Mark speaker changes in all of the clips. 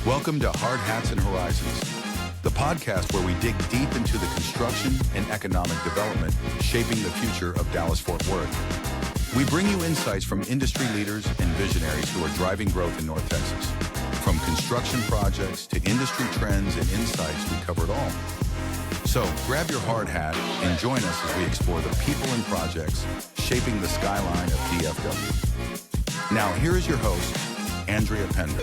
Speaker 1: Welcome to Hard Hats and Horizons, the podcast where we dig deep into the construction and economic development shaping the future of Dallas-Fort Worth. We bring you insights from industry leaders and visionaries who are driving growth in North Texas. From construction projects to industry trends and insights, we cover it all. So grab your hard hat and join us as we explore the people and projects shaping the skyline of DFW. Now, here is your host, Andrea Pender.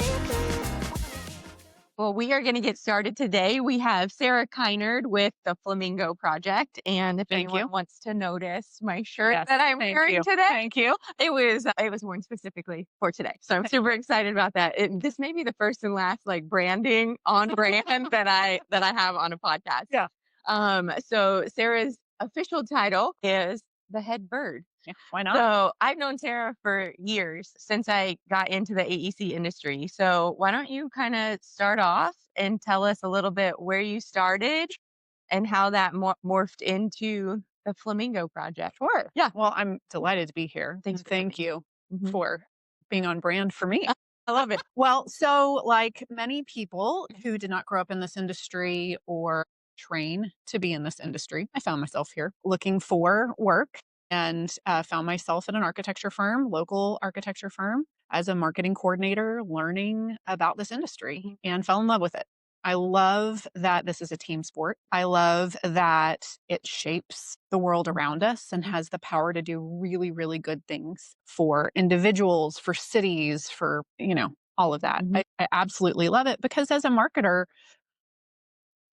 Speaker 2: Well, we are going to get started today. We have Sarah Kinard with the Flamingo Project. And if anyone wants to notice my shirt that I'm wearing today,
Speaker 3: Thank you.
Speaker 2: it was worn specifically for today. So I'm super excited about that. This may be the first and last branding on brand that I have on a podcast.
Speaker 3: Yeah.
Speaker 2: So Sarah's official title is the head bird.
Speaker 3: Yeah, why not?
Speaker 2: So I've known Sarah for years, since I got into the AEC industry. So why don't you kind of start off and tell us a little bit where you started and how that morphed into the Flamingo Project?
Speaker 3: Sure.
Speaker 2: Yeah.
Speaker 3: Well, I'm delighted to be here.
Speaker 2: Thanks for
Speaker 3: Thank you
Speaker 2: Mhm.
Speaker 3: for being on brand for me.
Speaker 2: I love it.
Speaker 3: Well, so like many people who did not grow up in this industry or train to be in this industry, I found myself here looking for work and found myself at an architecture firm, local architecture firm, as a marketing coordinator, learning about this industry and fell in love with it. I love that this is a team sport. I love that it shapes the world around us and has the power to do really, really good things for individuals, for cities, for, all of that.
Speaker 2: Mhm.
Speaker 3: I absolutely love it because as a marketer,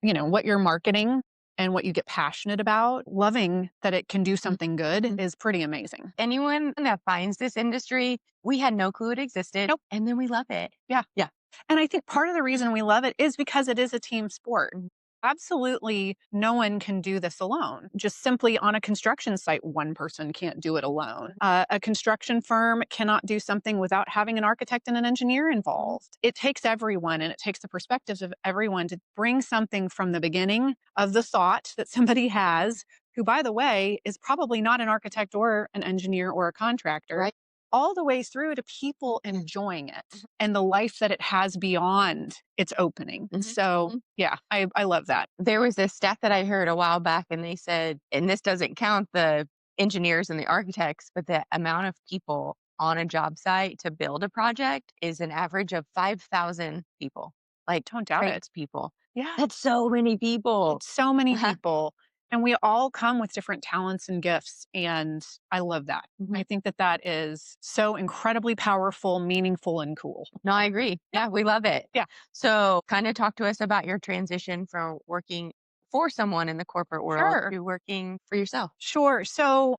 Speaker 3: what you're marketing and what you get passionate about, loving that it can do something good is pretty amazing.
Speaker 2: Anyone that finds this industry, we had no clue it existed.
Speaker 3: Nope.
Speaker 2: And then we love it.
Speaker 3: Yeah.
Speaker 2: Yeah.
Speaker 3: And I think part of the reason we love it is because it is a team sport.
Speaker 2: Mhm.
Speaker 3: Absolutely no one can do this alone. Just simply on a construction site, one person can't do it alone. A construction firm cannot do something without having an architect and an engineer involved. It takes everyone and it takes the perspectives of everyone to bring something from the beginning of the thought that somebody has, who, by the way, is probably not an architect or an engineer or a contractor.
Speaker 2: Right.
Speaker 3: All the way through to people enjoying it and the life that it has beyond its opening.
Speaker 2: Mhm.
Speaker 3: So yeah, I love that.
Speaker 2: There was this stat that I heard a while back, and they said, and this doesn't count the engineers and the architects, but the amount of people on a job site to build a project is an average of 5,000 people.
Speaker 3: Don't doubt it.
Speaker 2: People.
Speaker 3: Yeah.
Speaker 2: That's so many people.
Speaker 3: It's so many
Speaker 2: Uh-huh.
Speaker 3: people. And we all come with different talents and gifts. And I love that.
Speaker 2: Mhm.
Speaker 3: I think that is so incredibly powerful, meaningful, and cool.
Speaker 2: No, I agree. Yeah, we love it.
Speaker 3: Yeah.
Speaker 2: So kind of talk to us about your transition from working for someone in the corporate world
Speaker 3: Sure.
Speaker 2: to working for yourself.
Speaker 3: Sure. So,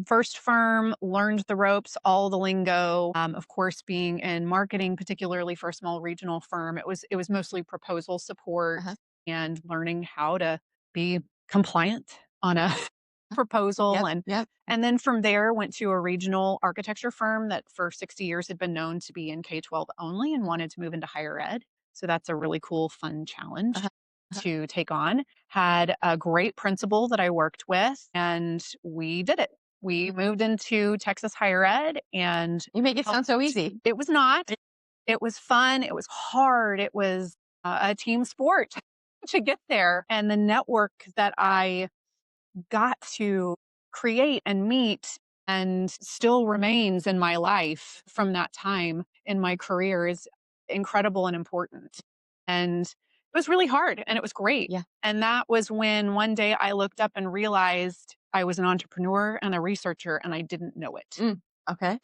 Speaker 3: first firm, learned the ropes, all the lingo. Of course, being in marketing, particularly for a small regional firm, it was mostly proposal support
Speaker 2: Uh-huh.
Speaker 3: and learning how to be compliant on a proposal.
Speaker 2: Yep.
Speaker 3: And then from there, went to a regional architecture firm that for 60 years had been known to be in K-12 only and wanted to move into higher ed. So that's a really cool, fun challenge
Speaker 2: Uh-huh.
Speaker 3: to take on. Had a great principal that I worked with, and we did it. We moved into Texas higher ed, and
Speaker 2: You make it sound so easy.
Speaker 3: it was not. It was fun. It was hard. It was a team sport to get there. And the network that I got to create and meet and still remains in my life from that time in my career is incredible and important. And it was really hard and it was great.
Speaker 2: Yeah.
Speaker 3: And that was when one day I looked up and realized I was an entrepreneur and a researcher and I didn't know it.
Speaker 2: Okay.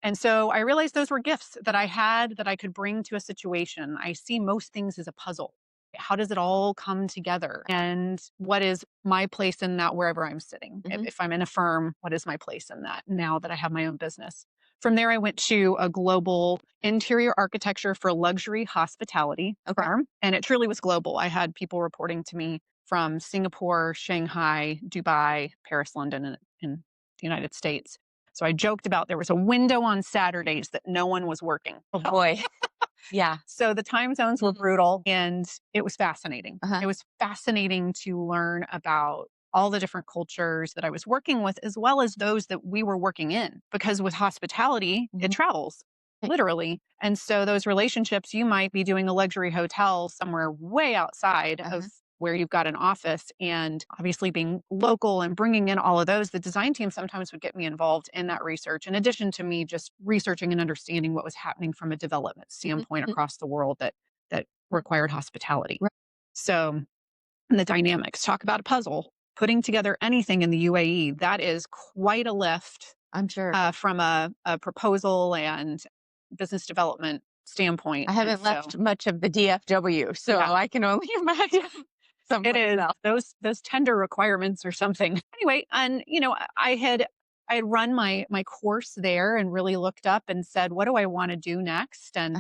Speaker 3: And so I realized those were gifts that I had that I could bring to a situation. I see most things as a puzzle. How does it all come together? And what is my place in that wherever I'm sitting?
Speaker 2: Mhm.
Speaker 3: If I'm in a firm, what is my place in that now that I have my own business? From there, I went to a global interior architecture for luxury hospitality firm. And it truly was global. I had people reporting to me from Singapore, Shanghai, Dubai, Paris, London, and in the United States. So I joked about there was a window on Saturdays that no one was working.
Speaker 2: Oh boy. Yeah.
Speaker 3: So the time zones were brutal and it was fascinating.
Speaker 2: Uh-huh.
Speaker 3: It was fascinating to learn about all the different cultures that I was working with, as well as those that we were working in. Because with hospitality, it travels. literally. And so those relationships, you might be doing a luxury hotel somewhere way outside of where you've got an office, and obviously being local and bringing in all of those, the design team sometimes would get me involved in that research, in addition to me just researching and understanding what was happening from a development standpoint across the world that required hospitality.
Speaker 2: Right.
Speaker 3: So the dynamics, talk about a puzzle, putting together anything in the UAE, that is quite a lift.
Speaker 2: I'm sure.
Speaker 3: From a proposal and business development standpoint.
Speaker 2: I haven't left much of the DFW, so
Speaker 3: Yeah.
Speaker 2: I can only imagine
Speaker 3: It is.
Speaker 2: else.
Speaker 3: Those tender requirements or something. Anyway, and I had run my course there and really looked up and said, what do I want to do next? And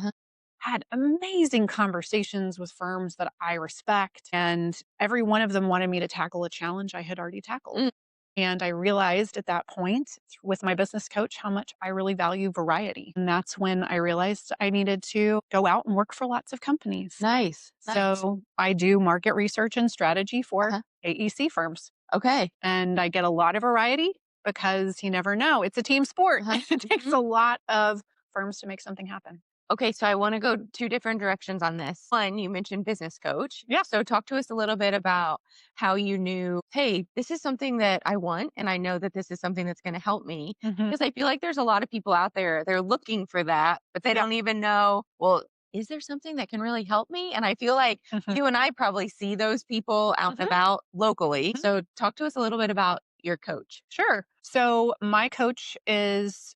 Speaker 3: had amazing conversations with firms that I respect, and every one of them wanted me to tackle a challenge I had already tackled. And I realized at that point with my business coach how much I really value variety. And that's when I realized I needed to go out and work for lots of companies.
Speaker 2: Nice.
Speaker 3: So I do market research and strategy for AEC firms.
Speaker 2: Okay.
Speaker 3: And I get a lot of variety because you never know. It's a team sport. It takes a lot of firms to make something happen.
Speaker 2: Okay, so I want to go two different directions on this. One, you mentioned business coach.
Speaker 3: Yeah.
Speaker 2: So talk to us a little bit about how you knew, hey, this is something that I want, and I know that this is something that's going to help me. Because I feel like there's a lot of people out there, they're looking for that, but they don't even know, well, is there something that can really help me? And I feel like you and I probably see those people out and about locally. So talk to us a little bit about your coach.
Speaker 3: Sure. So my coach is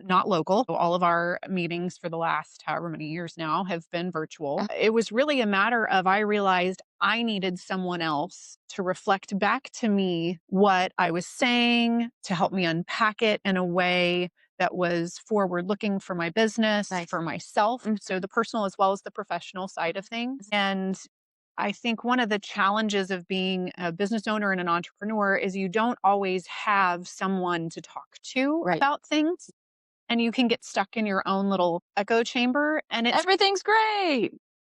Speaker 3: not local. All of our meetings for the last however many years now have been virtual. It was really a matter of, I realized I needed someone else to reflect back to me what I was saying, to help me unpack it in a way that was forward looking for my business, for myself. So the personal as well as the professional side of things. And I think one of the challenges of being a business owner and an entrepreneur is you don't always have someone to talk to about things. And you can get stuck in your own little echo chamber, and
Speaker 2: Everything's great.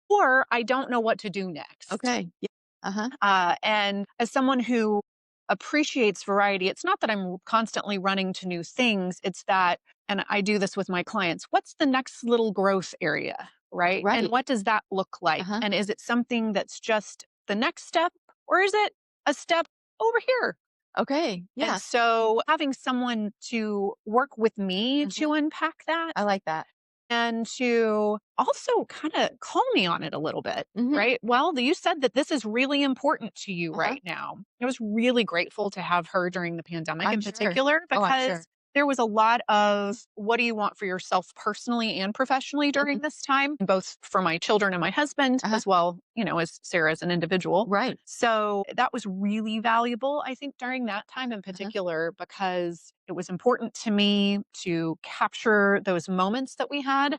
Speaker 3: Or I don't know what to do next.
Speaker 2: Okay. Yeah.
Speaker 3: And as someone who appreciates variety, it's not that I'm constantly running to new things. It's that, and I do this with my clients, what's the next little growth area, right? And what does that look like? And is it something that's just the next step, or is it a step over here?
Speaker 2: Okay. Yeah.
Speaker 3: And so having someone to work with me to unpack that.
Speaker 2: I like that.
Speaker 3: And to also kind of call me on it a little bit, right? Well, you said that this is really important to you right now. I was really grateful to have her during the pandemic in particular, because there was a lot of, what do you want for yourself personally and professionally during this time, both for my children and my husband, as well, as Sarah as an individual.
Speaker 2: Right.
Speaker 3: So that was really valuable, I think, during that time in particular, because it was important to me to capture those moments that we had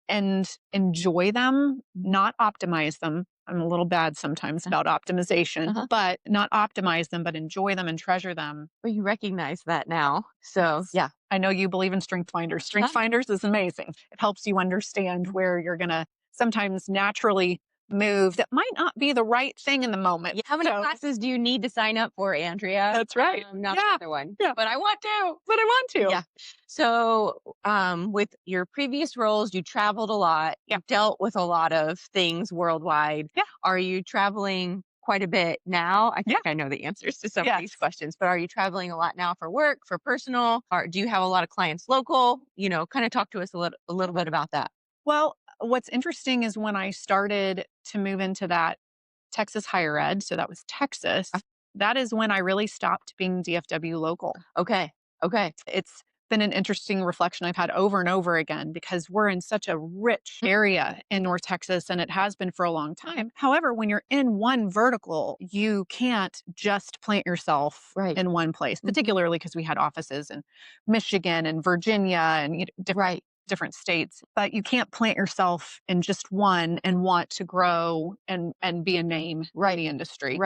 Speaker 3: and enjoy them, not optimize them. I'm a little bad sometimes about optimization, but not optimize them, but enjoy them and treasure them.
Speaker 2: Well, you recognize that now. So, yeah.
Speaker 3: I know you believe in Strength Finders. Strength Finders is amazing. It helps you understand where you're going to sometimes naturally move that might not be the right thing in the moment.
Speaker 2: Yeah, how many classes do you need to sign up for, Andrea?
Speaker 3: That's right.
Speaker 2: Not the other one.
Speaker 3: Yeah.
Speaker 2: But I want to.
Speaker 3: But I want to.
Speaker 2: Yeah. So with your previous roles, you traveled a lot. You dealt with a lot of things worldwide.
Speaker 3: Yeah.
Speaker 2: Are you traveling quite a bit now? I think I know the answers to some of these questions, but are you traveling a lot now for work, for personal? Or do you have a lot of clients local? Kind of talk to us a little bit about that.
Speaker 3: Well, what's interesting is when I started to move into that Texas higher ed, so that was Texas, that is when I really stopped being DFW local.
Speaker 2: Okay.
Speaker 3: It's been an interesting reflection I've had over and over again, because we're in such a rich area in North Texas, and it has been for a long time. However, when you're in one vertical, you can't just plant yourself in one place, particularly because we had offices in Michigan and Virginia and different states, but you can't plant yourself in just one and want to grow and be a name in the industry.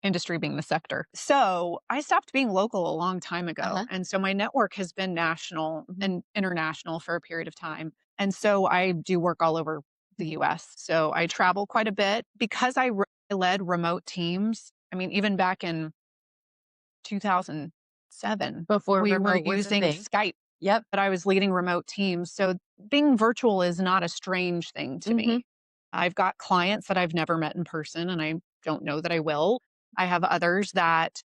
Speaker 3: Industry being the sector. So I stopped being local a long time ago. And so my network has been national and international for a period of time. And so I do work all over the US. So I travel quite a bit because I led remote teams. I mean, even back in 2007,
Speaker 2: before
Speaker 3: we were
Speaker 2: remote was a
Speaker 3: using
Speaker 2: thing.
Speaker 3: Skype.
Speaker 2: Yep.
Speaker 3: but I was leading remote teams. So being virtual is not a strange thing to
Speaker 2: Mm-hmm.
Speaker 3: me. I've got clients that I've never met in person, and I don't know that I will. I have others that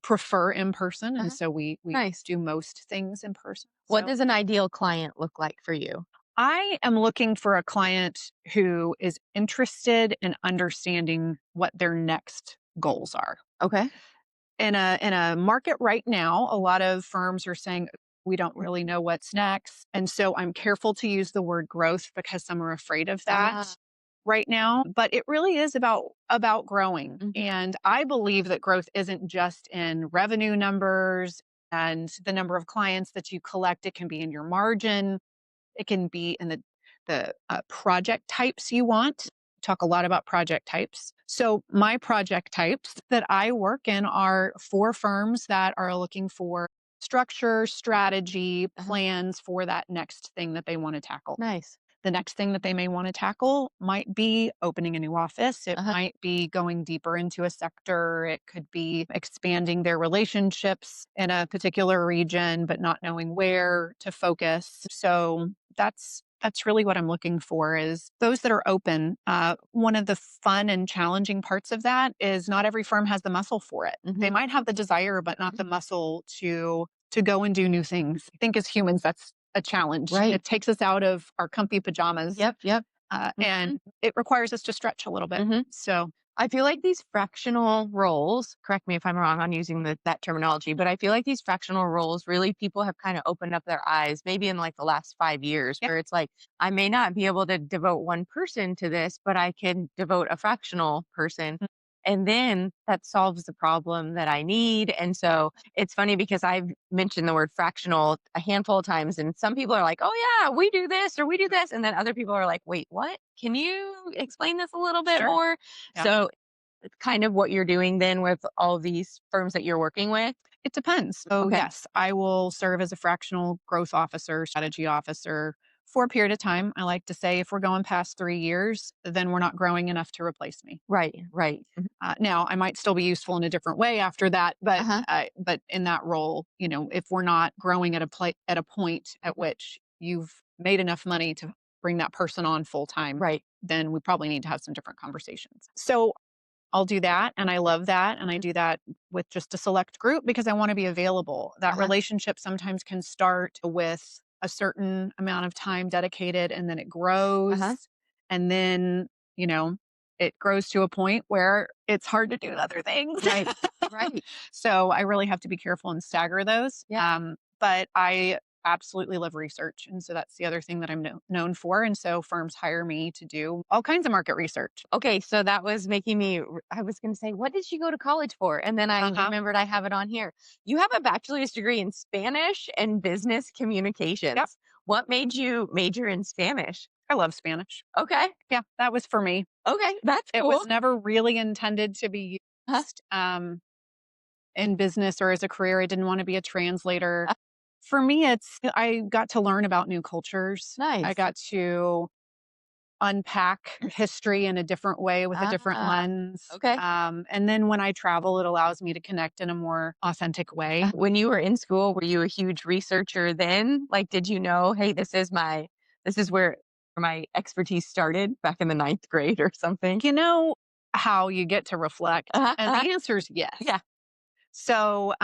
Speaker 3: prefer in person, and
Speaker 2: Uh-huh.
Speaker 3: so we
Speaker 2: Nice.
Speaker 3: do most things in person.
Speaker 2: What
Speaker 3: So
Speaker 2: does an ideal client look like for you?
Speaker 3: I am looking for a client who is interested in understanding what their next goals are.
Speaker 2: Okay.
Speaker 3: In a market right now, a lot of firms are saying we don't really know what's next. And so I'm careful to use the word growth because some are afraid of that
Speaker 2: Ah.
Speaker 3: right now, but it really is about growing.
Speaker 2: Mhm.
Speaker 3: And I believe that growth isn't just in revenue numbers and the number of clients that you collect. It can be in your margin, it can be in the project types you want. Talk a lot about project types. So my project types that I work in are for firms that are looking for structure, strategy,
Speaker 2: Uh-huh.
Speaker 3: plans for that next thing that they want to tackle.
Speaker 2: Nice.
Speaker 3: The next thing that they may want to tackle might be opening a new office. It
Speaker 2: Uh-huh.
Speaker 3: might be going deeper into a sector. It could be expanding their relationships in a particular region, but not knowing where to focus. So that's really what I'm looking for is those that are open. One of the fun and challenging parts of that is not every firm has the muscle for it. They
Speaker 2: Mhm.
Speaker 3: might have the desire, but not the muscle to go and do new things. I think as humans, that's a challenge.
Speaker 2: Right.
Speaker 3: It takes us out of our comfy pajamas,
Speaker 2: Yep. Yep.
Speaker 3: and it requires us to stretch a little bit.
Speaker 2: Mhm.
Speaker 3: So,
Speaker 2: I feel like these fractional roles, correct me if I'm wrong on using that terminology, but I feel like these fractional roles really people have kind of opened up their eyes maybe in like the last 5 years
Speaker 3: yeah,
Speaker 2: where it's like, I may not be able to devote one person to this, but I can devote a fractional person.
Speaker 3: mm,
Speaker 2: And then that solves the problem that I need. And so it's funny because I've mentioned the word fractional a handful of times, and some people are like, oh, yeah, we do this or we do this. And then other people are like, wait, what? Can you explain this a little bit
Speaker 3: sure,
Speaker 2: more?
Speaker 3: yeah.
Speaker 2: So it's kind of what you're doing then with all these firms that you're working with?
Speaker 3: It depends. So,
Speaker 2: Okay.
Speaker 3: yes, I will serve as a fractional growth officer, strategy officer for a period of time. I like to say if we're going past 3 years, then we're not growing enough to replace me.
Speaker 2: Right, right. Mhm.
Speaker 3: Now, I might still be useful in a different way after that, but
Speaker 2: Uh-huh.
Speaker 3: but in that role, if we're not growing at a point at which you've made enough money to bring that person on full time,
Speaker 2: Right.
Speaker 3: then we probably need to have some different conversations. So I'll do that, and I love that, and I
Speaker 2: Mhm.
Speaker 3: do that with just a select group because I want to be available. That
Speaker 2: Uh-huh.
Speaker 3: relationship sometimes can start with a certain amount of time dedicated, and then it grows,
Speaker 2: Uh-huh.
Speaker 3: and then you know it grows to a point where it's hard to do other things.
Speaker 2: Right. Right.
Speaker 3: So I really have to be careful and stagger those.
Speaker 2: Yeah.
Speaker 3: But I absolutely love research. And so that's the other thing that I'm known for. And so firms hire me to do all kinds of market research.
Speaker 2: Okay, so that was making me I was going to say, what did you go to college for? And then I
Speaker 3: Uh-huh.
Speaker 2: remembered I have it on here. You have a bachelor's degree in Spanish and business
Speaker 3: Yep.
Speaker 2: communications. What made you major in Spanish?
Speaker 3: I love Spanish.
Speaker 2: Okay.
Speaker 3: Yeah, that was for me.
Speaker 2: Okay, that's
Speaker 3: It
Speaker 2: cool.
Speaker 3: was never really intended to be
Speaker 2: Huh?
Speaker 3: used in business or as a career. I didn't want to be a translator.
Speaker 2: Uh,
Speaker 3: For me, I got to learn about new cultures. I
Speaker 2: nice.
Speaker 3: got to unpack history in a different way with a different
Speaker 2: Ah,
Speaker 3: lens.
Speaker 2: okay.
Speaker 3: And then when I travel, it allows me to connect in a more authentic way.
Speaker 2: When you were in school, were you a huge researcher then? Like, did you know, hey, this is where my expertise started back in the ninth grade or something?
Speaker 3: You know how you get to reflect?
Speaker 2: Uh-huh,
Speaker 3: And
Speaker 2: uh-huh.
Speaker 3: the answer is yes.
Speaker 2: Yeah.
Speaker 3: So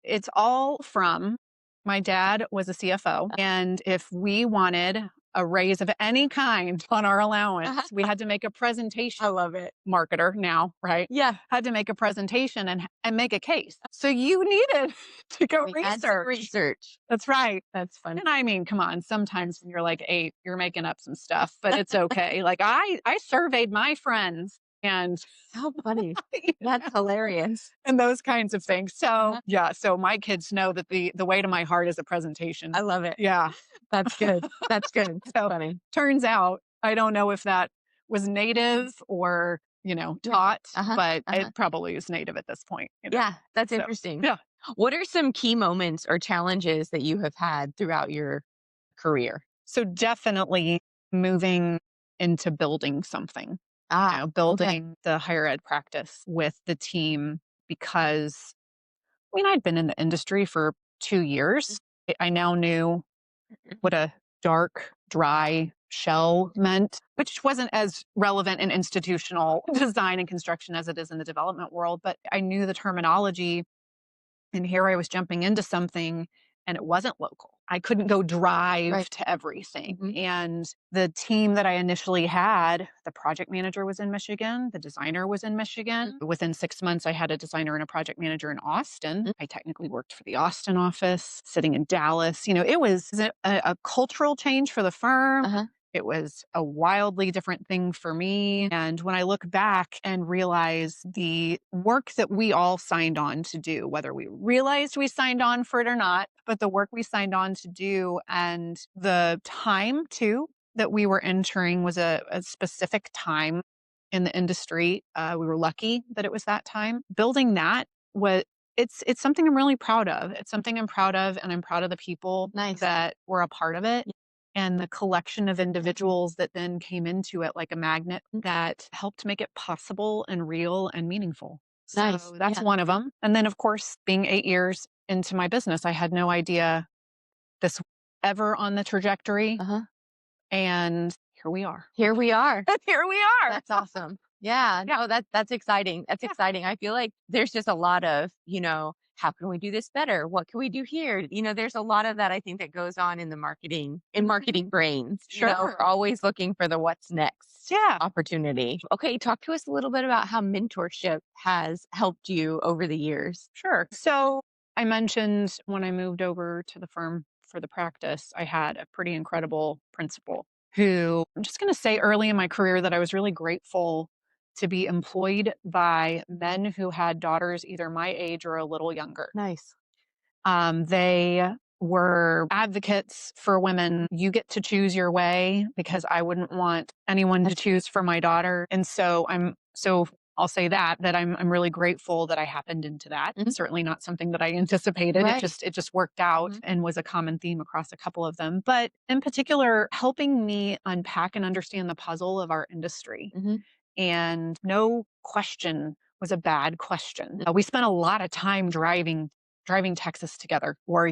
Speaker 3: it's all from my dad was a CFO. And if we wanted a raise of any kind on our allowance, we
Speaker 2: Uh-huh.
Speaker 3: had to make a presentation.
Speaker 2: I love it.
Speaker 3: Marketer now, right?
Speaker 2: Yeah.
Speaker 3: Had to make a presentation and make a case. So you needed to go
Speaker 2: We had some
Speaker 3: research.
Speaker 2: research.
Speaker 3: That's right.
Speaker 2: That's funny.
Speaker 3: And I mean, come on, sometimes when you're like 8, you're making up some stuff, but it's okay. Like I surveyed my friends and
Speaker 2: How funny. That's hilarious.
Speaker 3: and those kinds of things. So,
Speaker 2: Uh-huh.
Speaker 3: yeah, so my kids know that the way to my heart is a presentation.
Speaker 2: I love it.
Speaker 3: Yeah.
Speaker 2: That's good. That's good. That's
Speaker 3: So,
Speaker 2: funny.
Speaker 3: turns out I don't know if that was native or,
Speaker 2: Yeah.
Speaker 3: taught,
Speaker 2: Uh-huh.
Speaker 3: but
Speaker 2: Uh-huh.
Speaker 3: it probably is native at this point.
Speaker 2: Yeah, that's
Speaker 3: So,
Speaker 2: interesting.
Speaker 3: yeah.
Speaker 2: What are some key moments or challenges that you have had throughout your career?
Speaker 3: So definitely moving into building something,
Speaker 2: Ah, okay.
Speaker 3: building the higher ed practice with the team because I mean, I'd been in the industry for 2 years I now knew what a dark, dry shell meant, which wasn't as relevant in institutional design and construction as it is in the development world. But I knew the terminology. And here I was jumping into something and it wasn't local. I couldn't go drive
Speaker 2: Right.
Speaker 3: to everything.
Speaker 2: Mhm.
Speaker 3: And the team that I initially had, the project manager was in Michigan, the designer was in Michigan. Within 6 months, I had a designer and a project manager in Austin.
Speaker 2: Mhm.
Speaker 3: I technically worked for the Austin office, sitting in Dallas. It was a cultural change for the firm.
Speaker 2: Uh-huh.
Speaker 3: It was a wildly different thing for me. And when I look back and realize the work that we all signed on to do, whether we realized we signed on for it or not, but the work we signed on to do and the time too that we were entering was a specific time in the industry. We were lucky that it was that time. Building that was it's something I'm really proud of. It's something I'm proud of, and I'm proud of the people
Speaker 2: Nice.
Speaker 3: that were a part of it and the collection of individuals that then came into it like a magnet that helped make it possible and real and meaningful.
Speaker 2: Nice.
Speaker 3: So that's
Speaker 2: Yeah.
Speaker 3: one of them. And then, of course, being 8 years into my business, I had no idea this was ever on the trajectory.
Speaker 2: Uh-huh.
Speaker 3: And here we are.
Speaker 2: Here we are.
Speaker 3: Here we are.
Speaker 2: That's awesome. Yeah.
Speaker 3: Yeah.
Speaker 2: No, that's exciting. That's
Speaker 3: Yeah.
Speaker 2: exciting. I feel like there's just a lot of, how can we do this better? What can we do here? There's a lot of that I think that goes on in the marketing brains.
Speaker 3: Sure.
Speaker 2: We're always looking for the what's next
Speaker 3: Yeah.
Speaker 2: opportunity. Okay, talk to us a little bit about how mentorship has helped you over the years.
Speaker 3: Sure. So I mentioned when I moved over to the firm for the practice, I had a pretty incredible principal who I'm just going to say early in my career that I was really grateful to be employed by men who had daughters either my age or a little younger.
Speaker 2: Nice.
Speaker 3: They were advocates for women. You get to choose your way because I wouldn't want anyone to choose for my daughter. And so I'll say that I'm really grateful that I happened into that.
Speaker 2: Mhm.
Speaker 3: Certainly not something that I anticipated.
Speaker 2: Right.
Speaker 3: It just worked out
Speaker 2: Mhm.
Speaker 3: and was a common theme across a couple of them. But in particular, helping me unpack and understand the puzzle of our industry.
Speaker 2: Mhm.
Speaker 3: And no question was a bad question. We spent a lot of time driving Texas together, or